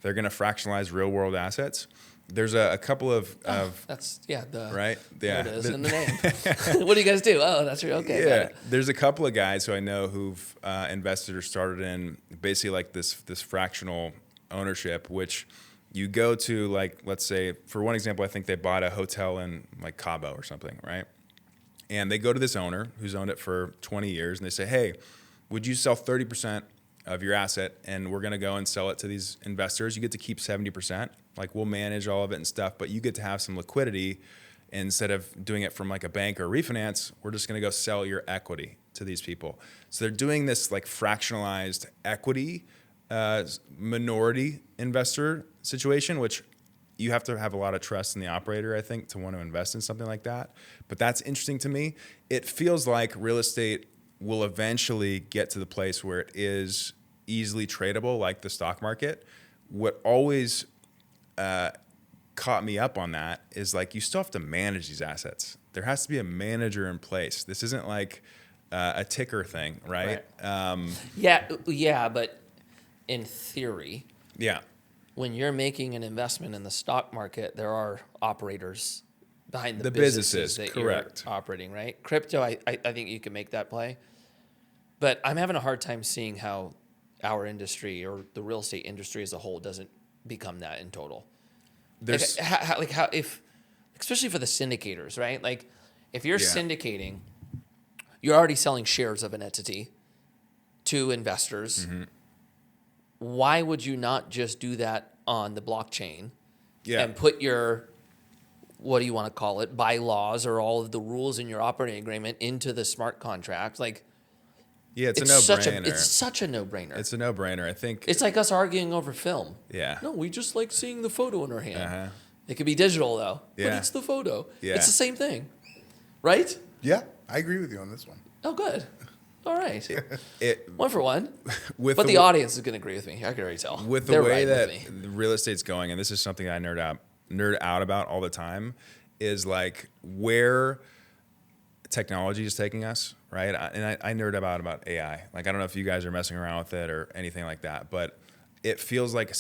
they're going to fractionalize real world assets. There's a couple of that's right. There it is in the name. What do you guys do? Oh, that's real. Okay. Yeah, there's a couple of guys who I know who've invested or started in basically like this fractional ownership, which you go to, like, let's say for one example, I think they bought a hotel in like Cabo or something, right? And they go to this owner who's owned it for 20 years, and they say, hey, would you sell 30% of your asset, and we're going to go and sell it to these investors. You get to keep 70%. Like, we'll manage all of it and stuff, but you get to have some liquidity. Instead of doing it from like a bank or refinance, we're just going to go sell your equity to these people. So they're doing this like fractionalized equity minority investor situation, which you have to have a lot of trust in the operator, I think, to want to invest in something like that. But that's interesting to me. It feels like real estate will eventually get to the place where it is easily tradable, like the stock market. What always caught me up on that is like, you still have to manage these assets. There has to be a manager in place. This isn't like a ticker thing, right? Yeah, but in theory, Yeah. when you're making an investment in the stock market, there are operators behind the businesses, that correct. you're operating, right? Crypto, I think you can make that play. But I'm having a hard time seeing how our industry or the real estate industry as a whole doesn't become that in total. There's How if, especially for the syndicators, right? Like, if you're syndicating, you're already selling shares of an entity to investors. Mm-hmm. Why would you not just do that on the blockchain and put your, what do you want to call it, bylaws or all of the rules in your operating agreement into the smart contract? Like, it's a no-brainer. It's such a no-brainer. It's a no-brainer. I think It's like us arguing over film. Yeah. No, we just like seeing the photo in our hand. Uh-huh. It could be digital though, but Yeah. it's the photo. Yeah. It's the same thing, right? Yeah, I agree with you on this one. Oh, good. All right. it One for one. with But the audience is going to agree with me. I can already tell. with the They're way riding that with me. the real estate's going, and this is something I nerd out about all the time, is like where technology is taking us, right? I nerd about AI. Like, I don't know if you guys are messing around with it or anything like that, but it feels like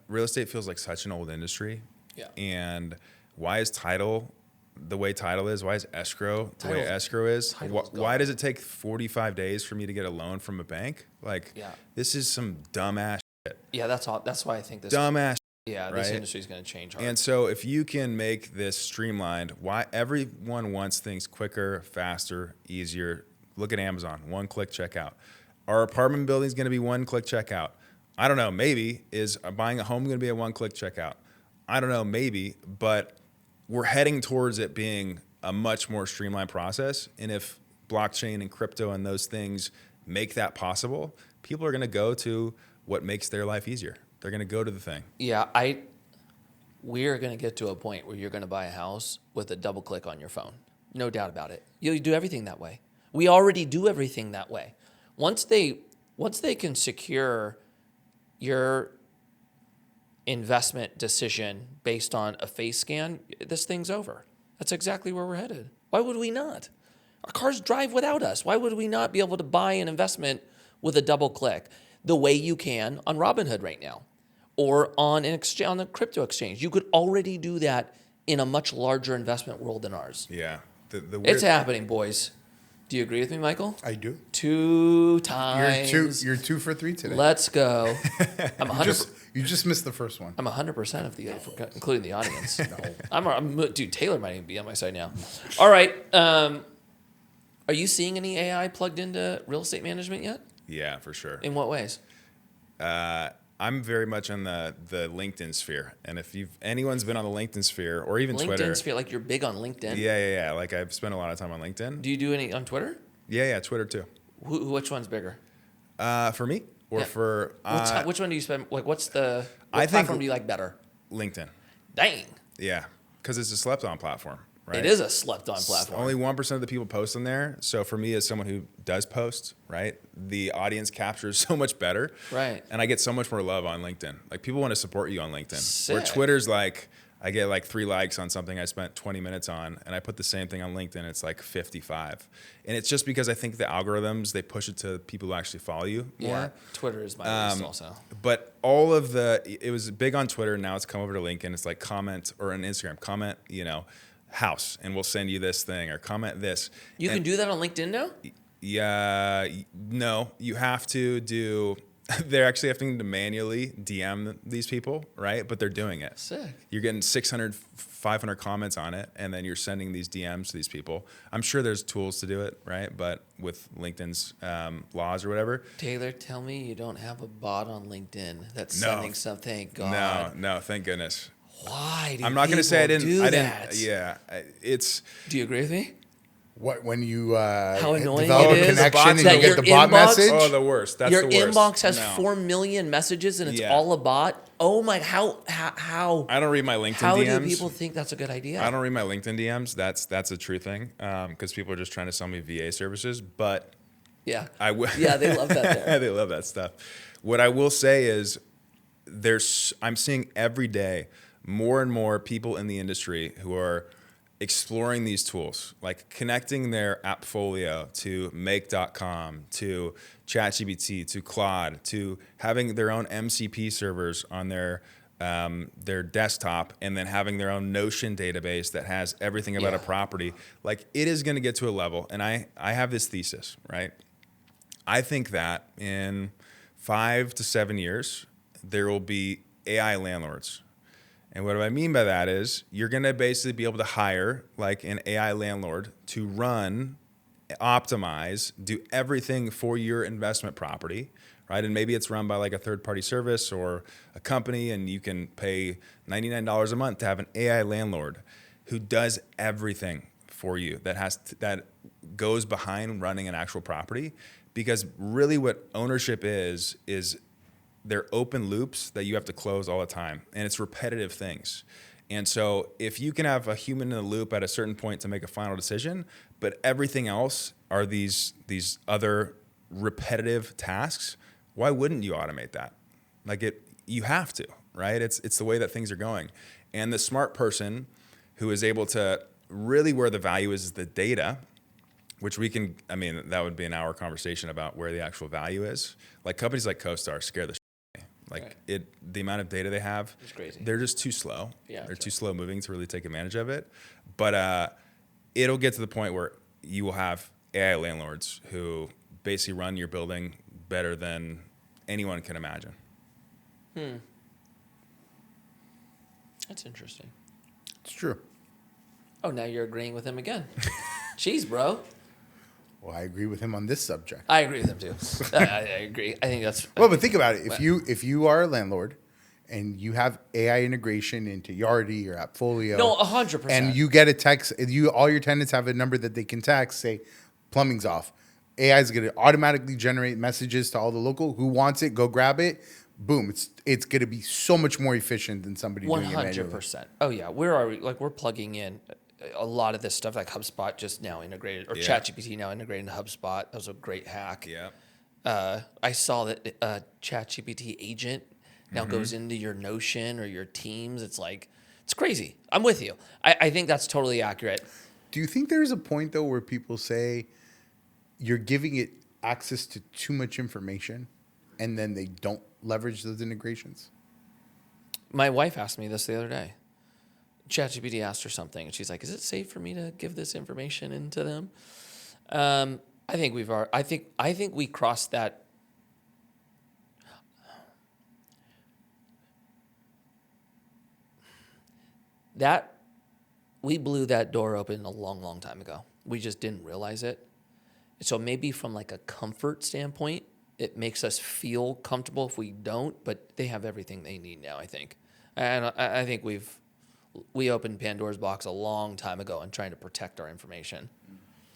real estate feels like such an old industry. Yeah. And why is title the way title is? Why is escrow the way escrow is? Why does it take 45 days for me to get a loan from a bank? Like, this is some dumbass shit. Yeah, that's all. That's why I think this. Dumbass. Yeah, right? this industry is going to change hard. And so if you can make this streamlined, why everyone wants things quicker, faster, easier. Look at Amazon, one-click checkout. Our apartment building is going to be one-click checkout. I don't know, maybe. Is buying a home going to be a one-click checkout? I don't know, maybe. But we're heading towards it being a much more streamlined process. And if blockchain and crypto and those things make that possible, people are going to go to what makes their life easier. They're going to go to the thing. Yeah, we're going to get to a point where you're going to buy a house with a double click on your phone. No doubt about it. You do everything that way. We already do everything that way. Once they can secure your investment decision based on a face scan, this thing's over. That's exactly where we're headed. Why would we not? Our cars drive without us. Why would we not be able to buy an investment with a double click the way you can on Robinhood right now? Or on the crypto exchange. You could already do that in a much larger investment world than ours. Yeah. It's happening, boys. Do you agree with me, Michael? I do. 2 times. You're 2 for 3 today. Let's go. I'm 100. You just missed the first one. I'm 100% of the, including the audience. No. Dude, Taylor might even be on my side now. All right. Are you seeing any AI plugged into real estate management yet? Yeah, for sure. In what ways? I'm very much on the LinkedIn sphere, and if anyone's been on the LinkedIn sphere or even Twitter, LinkedIn sphere, like you're big on LinkedIn. Yeah. Like, I've spent a lot of time on LinkedIn. Do you do any on Twitter? Yeah, Twitter too. Which one's bigger? For me or for which one do you spend? Like, what I think platform do you like better? LinkedIn. Dang. Yeah, because it's a slept-on platform. Right? It is a slept-on platform. Only 1% of the people post on there. So for me, as someone who does post, right, the audience captures so much better. Right. And I get so much more love on LinkedIn. Like, people want to support you on LinkedIn. Sick. Where Twitter's like, I get like 3 likes on something I spent 20 minutes on, and I put the same thing on LinkedIn, it's like 55. And it's just because I think the algorithms, they push it to people who actually follow you more. Yeah, Twitter is my list also. But it was big on Twitter, now it's come over to LinkedIn. It's like comment, or on Instagram, comment, house, and we'll send you this thing, or comment this. You can do that on LinkedIn now? Yeah, no, you have to do they're actually having to manually DM these people, right? But they're doing it. Sick. You're getting 600, 500 comments on it, and then you're sending these DMs to these people. I'm sure there's tools to do it, right? But with LinkedIn's laws or whatever. Taylor, tell me you don't have a bot on LinkedIn that's sending something. Thank God. No, thank goodness. Why do I'm not going to say I didn't. do I that? didn't. Yeah, it's. Do you agree with me? What when you How annoying develop it a is connection and that you get your the bot inbox- message? Oh, the worst. That's Your the worst. inbox has No. 4 million messages and it's Yeah. all a bot. Oh my, how? I don't read my LinkedIn How DMs. do people think that's a good idea? I don't read my LinkedIn DMs. That's a true thing because people are just trying to sell me VA services. But Yeah. I will. Yeah, they love that there. They love that stuff. What I will say is, I'm seeing every day more and more people in the industry who are exploring these tools, like connecting their appfolio to make.com, to ChatGPT, to Claude, to having their own MCP servers on their desktop, and then having their own Notion database that has everything about a property. Like, it is going to get to a level, and I have this thesis, right? I think that in 5 to 7 years, there will be AI landlords. And what I mean by that is you're going to basically be able to hire like an AI landlord to run, optimize, do everything for your investment property, right? And maybe it's run by like a third-party service or a company, and you can pay $99 a month to have an AI landlord who does everything for you that goes behind running an actual property. Because really what ownership is they're open loops that you have to close all the time, and it's repetitive things. And so if you can have a human in the loop at a certain point to make a final decision, but everything else are these other repetitive tasks, why wouldn't you automate that? You have to, right? It's the way that things are going. And the smart person who is able to really, where the value is the data, which that would be an hour conversation about where the actual value is. Like, companies like CoStar scare the shit out of me. Like, the amount of data they have, It's crazy. they're just too slow. Yeah, they're too slow moving to really take advantage of it. But it'll get to the point where you will have AI landlords who basically run your building better than anyone can imagine. That's interesting. It's true. Oh, now you're agreeing with him again. Jeez, bro. Well, I agree with him on this subject. I agree with him too. I agree. I think that's Well, but think about it. If you are a landlord and you have AI integration into Yardi or Appfolio, no, 100%. and you get a text, all your tenants have a number that they can text, say plumbing's off. AI is going to automatically generate messages to all the local who wants it. Go grab it. Boom! It's going to be so much more efficient than somebody doing it manually. 100%. Oh yeah, where are we? Like, we're plugging in a lot of this stuff, like HubSpot just now integrated, or ChatGPT now integrated into HubSpot. That was a great hack. Yeah. I saw that ChatGPT agent now goes into your Notion or your Teams. It's crazy. I'm with you. I think that's totally accurate. Do you think there's a point though where people say you're giving it access to too much information, and then they don't leverage those integrations? My wife asked me this the other day. ChatGPT asked her something, and she's like, "Is it safe for me to give this information into them?" I think I think we crossed that. We blew that door open a long, long time ago. We just didn't realize it. So maybe from like a comfort standpoint, it makes us feel comfortable if we don't, but they have everything they need now, I think. And I think we opened Pandora's box a long time ago and trying to protect our information.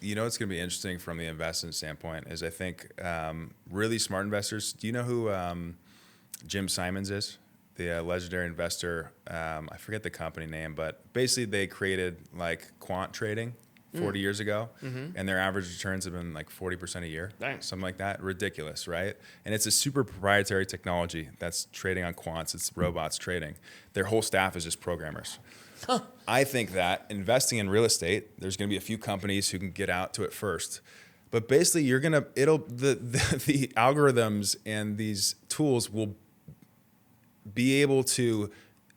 You know what's going to be interesting from the investment standpoint is I think really smart investors. Do you know who Jim Simons is? The legendary investor. I forget the company name, but basically they created like quant trading 40 years ago, and their average returns have been like 40% a year, something like that. Ridiculous, right? And it's a super proprietary technology that's trading on quants. It's robots trading. Their whole staff is just programmers. Huh. I think that investing in real estate, there's going to be a few companies who can get out to it first. But basically, the algorithms and these tools will be able to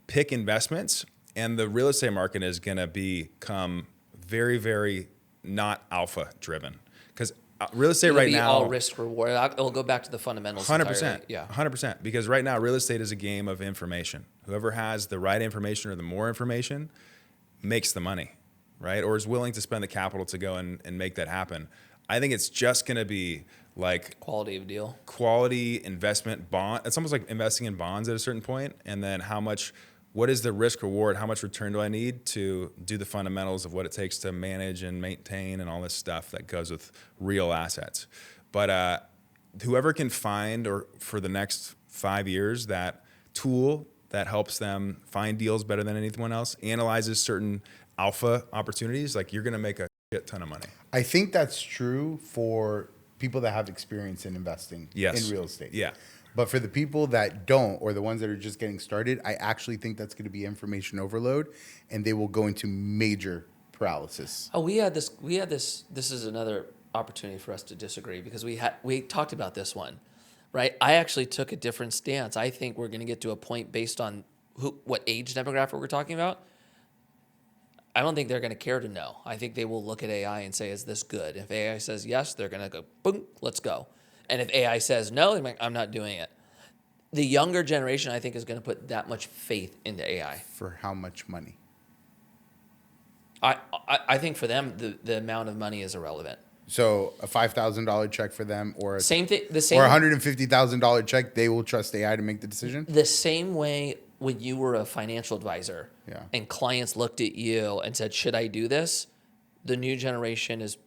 pick investments, and the real estate market is going to become very, very not alpha driven. Because real estate It'll right be now, all risk reward. It'll go back to the fundamentals. 100%. Entirely. Yeah. 100%. Because right now, real estate is a game of information. Whoever has the right information or the more information makes the money, right? Or is willing to spend the capital to go and make that happen. I think it's just going to be like Quality of deal. quality investment bond. It's almost like investing in bonds at a certain point, and then what is the risk reward? How much return do I need to do the fundamentals of what it takes to manage and maintain and all this stuff that goes with real assets? But whoever can find, or for the next 5 years, that tool that helps them find deals better than anyone else, analyzes certain alpha opportunities, like you're going to make a shit ton of money. I think that's true for people that have experience in investing in real estate. Yeah. But for the people that don't, or the ones that are just getting started, I actually think that's going to be information overload, and they will go into major paralysis. Oh, we had this. This is another opportunity for us to disagree, because we talked about this one, right? I actually took a different stance. I think we're going to get to a point based on what age demographic we're talking about. I don't think they're going to care to know. I think they will look at AI and say, is this good? If AI says yes, they're going to go, boom, let's go. And if AI says no, they're like, I'm not doing it. The younger generation, I think, is going to put that much faith into AI. For how much money? I think for them, the amount of money is irrelevant. So a $5,000 check for them, or a Same thing. or a $150,000 check, they will trust AI to make the decision. The same way when you were a financial advisor, Yeah. and clients looked at you and said, should I do this? The new generation is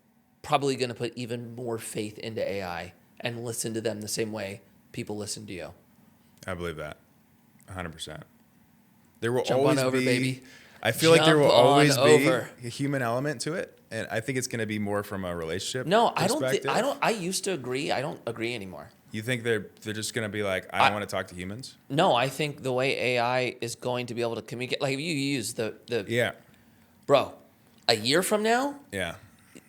probably going to put even more faith into AI and listen to them the same way people listen to you. I believe that 100%. There will Jump always on over, be, baby. I feel like there will Jump on always be over. a human element to it. And I think it's going to be more from a relationship No, perspective. I used to agree. I don't agree anymore. You think they're just going to be like, I don't want to talk to humans? No, I think the way AI is going to be able to communicate, like if you use the Yeah. bro, a year from now, Yeah.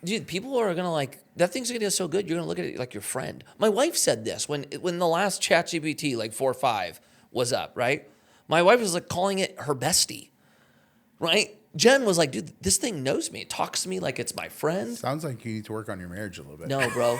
dude, people are gonna like that thing's gonna get so good. You're gonna look at it like your friend. My wife said this when the last ChatGPT like 4 or 5 was up, right? My wife was like calling it her bestie, right? Jen was like, dude, this thing knows me. It talks to me like it's my friend. Sounds like you need to work on your marriage a little bit. No, bro,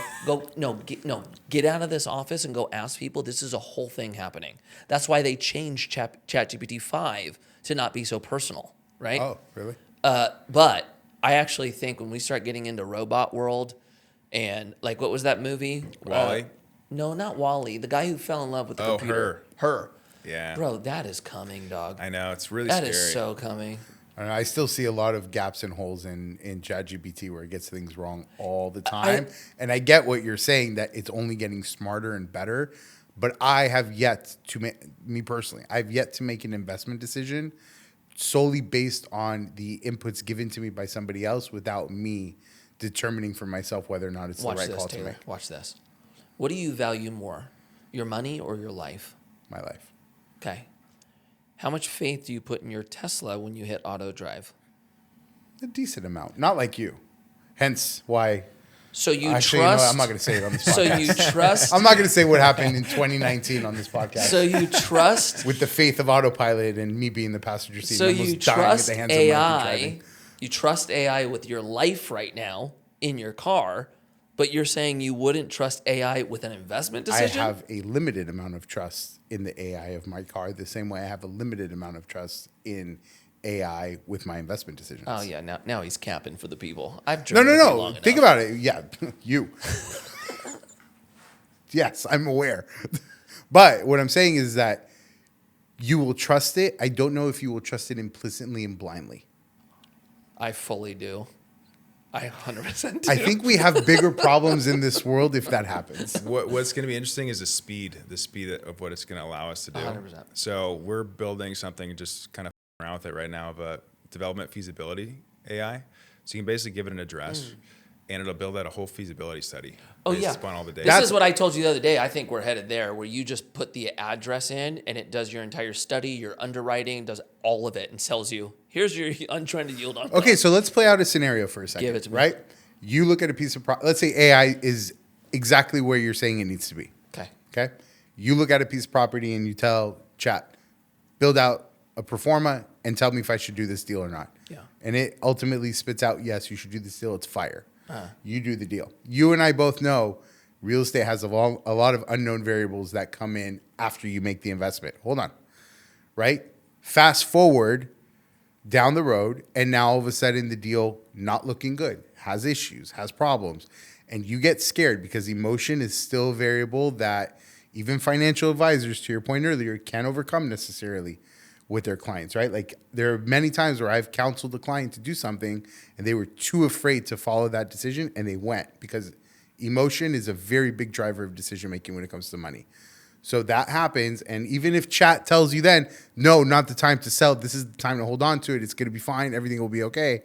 get out of this office and go ask people. This is a whole thing happening. That's why they changed ChatGPT 5 to not be so personal, right? Oh, really? But I actually think when we start getting into robot world, and like, what was that movie? Wall-E? No, not Wall-E. The guy who fell in love with the computer. Her. Yeah. Bro, that is coming, dog. I know. It's really That scary. is so coming. And I still see a lot of gaps and holes in ChatGPT where it gets things wrong all the time. And I get what you're saying, that it's only getting smarter and better. But I have yet to me personally, I've yet to make an investment decision solely based on the inputs given to me by somebody else without me determining for myself whether or not it's Watch the right this, call Taylor. to make. Watch this. What do you value more, your money or your life? My life. Okay. How much faith do you put in your Tesla when you hit auto drive? A decent amount. Not like you. Hence why. So you Actually, trust. no, I'm not going to say it on this podcast. So you trust. I'm not going to say what happened in 2019 on this podcast. So you trust. With the faith of autopilot and me being in the passenger seat. So and almost you dying at trust the hands of Mikey AI. driving. You trust AI with your life right now in your car, but you're saying you wouldn't trust AI with an investment decision? I have a limited amount of trust in the AI of my car, the same way I have a limited amount of trust in AI with my investment decisions. Oh yeah, now he's capping for the people. I've No, driven with you no. long Think enough. about it. Yeah, you. Yes, I'm aware. But what I'm saying is that you will trust it. I don't know if you will trust it implicitly and blindly. I fully do. I 100% do. I think we have bigger problems in this world if that happens. What's going to be interesting is the speed of what it's going to allow us to do. 100%. So we're building something, just kind of around with it right now, of a development feasibility AI. So you can basically give it an address, and it'll build out a whole feasibility study. Oh based yeah. upon all the data. This is what I told you the other day. I think we're headed there, where you just put the address in and it does your entire study, your underwriting, does all of it, and tells you, here's your untrended yield on. Okay, so let's play out a scenario for a second. Give it to me. Right? You look at a piece of let's say AI is exactly where you're saying it needs to be. Okay. Okay? You look at a piece of property and you tell chat, build out a pro forma and tell me if I should do this deal or not. Yeah. And it ultimately spits out, yes, you should do this deal. It's fire. You do the deal. You and I both know real estate has a lot of unknown variables that come in after you make the investment. Hold on, right? Fast forward down the road, and now all of a sudden the deal not looking good, has issues, has problems, and you get scared because emotion is still a variable that even financial advisors, to your point earlier, can't overcome necessarily with their clients, right? Like there are many times where I've counseled a client to do something and they were too afraid to follow that decision and they went because emotion is a very big driver of decision making when it comes to money. So that happens. And even if chat tells you then, no, not the time to sell, this is the time to hold on to it, it's going to be fine, everything will be okay.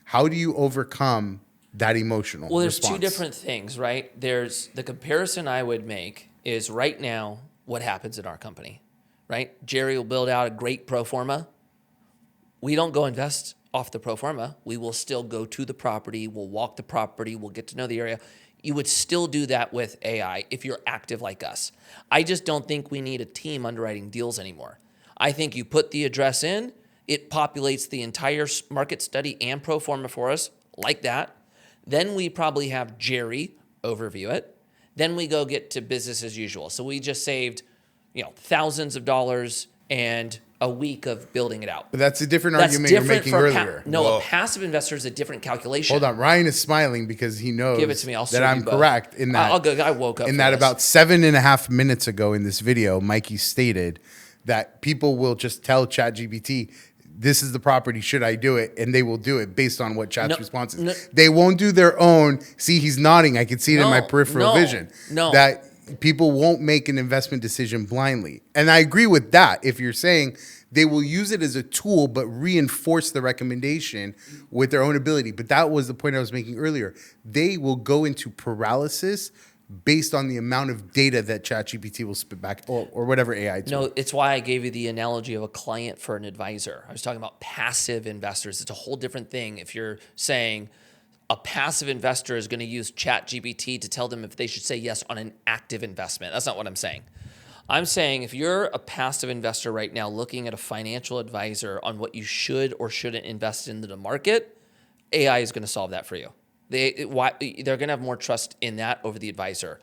How do you overcome that emotional there's response? two different things, right? There's the comparison I would make is right now what happens in our company, right? Jerry will build out a great pro forma. We don't go invest off the pro forma. We will still go to the property. We'll walk the property. We'll get to know the area. You would still do that with AI if you're active like us. I just don't think we need a team underwriting deals anymore. I think you put the address in, it populates the entire market study and pro forma for us like that. Then we probably have Jerry overview it. Then we go get to business as usual. So we just saved, thousands of dollars and a week of building it out. But that's a different argument you're making earlier. A passive investor is a different calculation. Hold on. Ryan is smiling because he knows Give it to me. I'll that I'm correct in that. I woke up in for that this. about 7.5 minutes ago in this video, Mikey stated that people will just tell ChatGPT, this is the property, should I do it? And they will do it based on what Chat's response is. No. They won't do their own. See, he's nodding. I can see it in my peripheral vision. That people won't make an investment decision blindly. And I agree with that. If you're saying they will use it as a tool, but reinforce the recommendation with their own ability. But that was the point I was making earlier. They will go into paralysis based on the amount of data that ChatGPT will spit back or whatever AI tool. No, it's why I gave you the analogy of a client for an advisor. I was talking about passive investors. It's a whole different thing if you're saying a passive investor is going to use ChatGPT to tell them if they should say yes on an active investment. That's not what I'm saying. I'm saying if you're a passive investor right now looking at a financial advisor on what you should or shouldn't invest into the market, AI is going to solve that for you. They're going to have more trust in that over the advisor.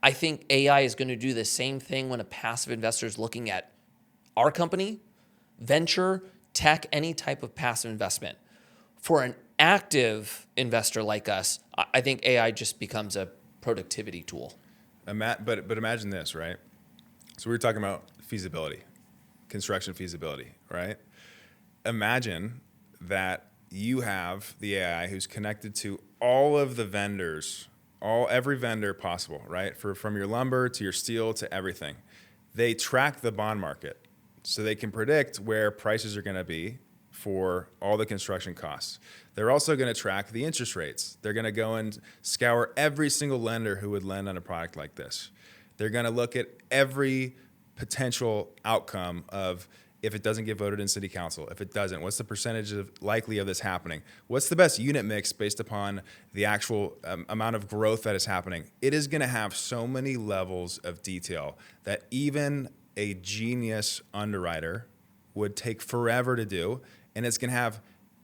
I think AI is going to do the same thing when a passive investor is looking at our company, venture, tech, any type of passive investment. For an active investor like us, I think AI just becomes a productivity tool. But imagine this, right? So we were talking about feasibility, construction feasibility, right? Imagine that you have the AI who's connected to all of the vendors, every vendor possible, right? From your lumber to your steel to everything. They track the bond market so they can predict where prices are going to be for all the construction costs. They're also going to track the interest rates. They're going to go and scour every single lender who would lend on a product like this. They're going to look at every potential outcome of if it doesn't get voted in city council, if it doesn't, what's the percentage of likely of this happening? What's the best unit mix based upon the actual amount of growth that is happening? It is going to have so many levels of detail that even a genius underwriter would take forever to do, and it's going to have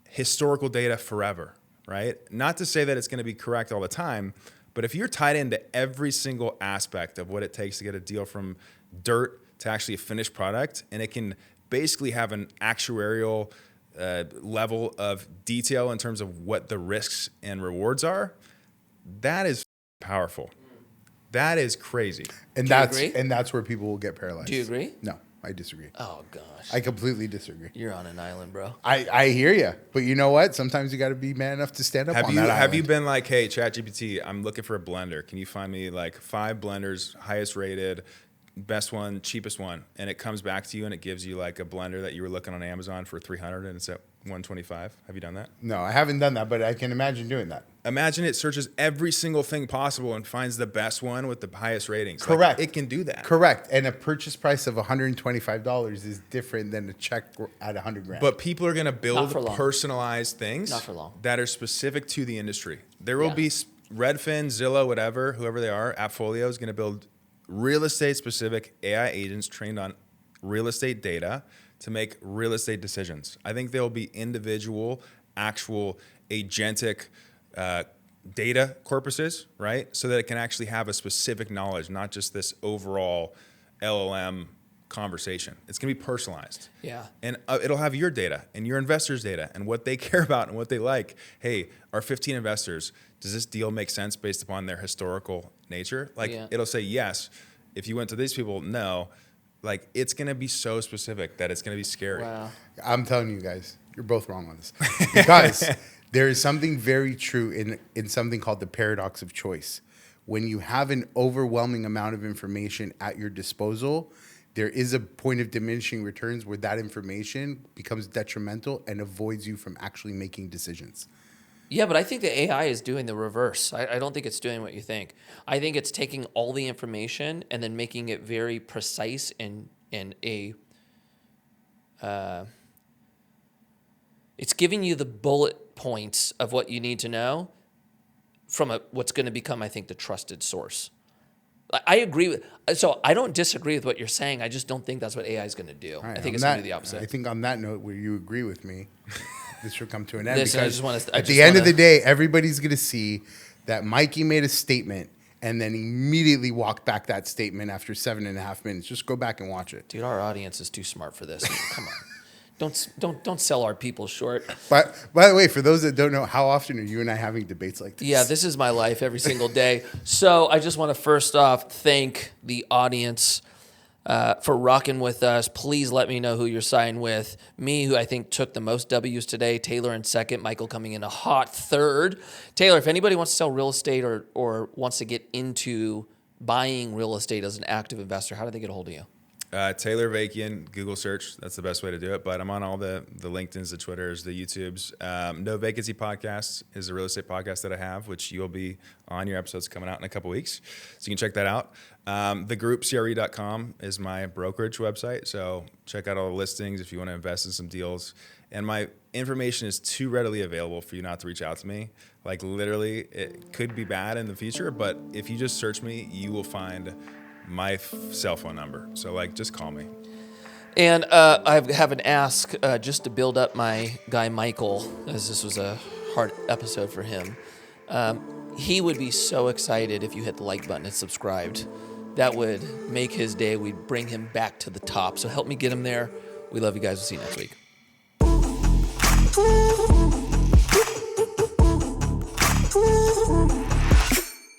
historical data forever, right? Not to say that it's going to be correct all the time, but if you're tied into every single aspect of what it takes to get a deal from dirt to actually a finished product, and it can basically have an actuarial level of detail in terms of what the risks and rewards are, that is powerful. That is crazy. And that's where people will get paralyzed. Do you agree? No, I disagree. Oh, gosh. I completely disagree. You're on an island, bro. I hear you. But you know what? Sometimes you got to be man enough to stand up on that island. Have you been like, hey, ChatGPT, I'm looking for a blender. Can you find me like 5 blenders, highest rated, best one, cheapest one? And it comes back to you and it gives you like a blender that you were looking on Amazon for $300 and it's at $125. Have you done that? No, I haven't done that, but I can imagine doing that. Imagine it searches every single thing possible and finds the best one with the highest ratings. Correct. Like, it can do that. Correct. And a purchase price of $125 is different than a check at $100,000. But people are going to Not build for long. personalized things Not for long. that are specific to the industry. There will be Redfin, Zillow, whoever they are, Appfolio is going to build real estate specific AI agents trained on real estate data to make real estate decisions. I think there will be individual, actual agentic data corpuses, right? So that it can actually have a specific knowledge, not just this overall LLM conversation. It's going to be personalized. Yeah. And it'll have your data and your investors' data and what they care about and what they like. Hey, our 15 investors, does this deal make sense based upon their historical nature? Like, it'll say yes. If you went to these people, no. Like, it's going to be so specific that it's going to be scary. Wow. I'm telling you guys, you're both wrong on this. Because there is something very true in something called the paradox of choice. When you have an overwhelming amount of information at your disposal, there is a point of diminishing returns where that information becomes detrimental and avoids you from actually making decisions. Yeah, but I think the AI is doing the reverse. I don't think it's doing what you think. I think it's taking all the information and then making it very precise and it's giving you the bullet points of what you need to know from what's going to become, I think, the trusted source. I agree with. So I don't disagree with what you're saying. I just don't think that's what AI is going to do. Right, I think it's going to be the opposite. I think on that note, where you agree with me, this should come to an end. Listen, Because at the end of the day, everybody's going to see that Mikey made a statement and then immediately walked back that statement after 7.5 minutes. Just go back and watch it. Dude, our audience is too smart for this. Come on. Don't sell our people short. But by the way, for those that don't know, how often are you and I having debates like this? Yeah, this is my life every single day. So I just want to first off thank the audience for rocking with us. Please let me know who you're siding with. Me, who I think took the most W's today. Taylor in second. Michael coming in a hot third. Taylor, if anybody wants to sell real estate or wants to get into buying real estate as an active investor, how do they get a hold of you? Taylor Avakian, Google search. That's the best way to do it. But I'm on all the LinkedIns, the Twitters, the YouTubes. No Vacancy Podcast is a real estate podcast that I have, which you'll be on. Your episode's coming out in a couple weeks. So you can check that out. TheGroupCRE.com is my brokerage website. So check out all the listings if you want to invest in some deals. And my information is too readily available for you not to reach out to me. Like, literally, it could be bad in the future. But if you just search me, you will find my cell phone number. So, like, just call me. And I have an ask just to build up my guy Michael, as this was a hard episode for him. He would be so excited if you hit the like button and subscribed. That would make his day. We'd bring him back to the top. So help me get him there. We love you guys. We'll see you next week.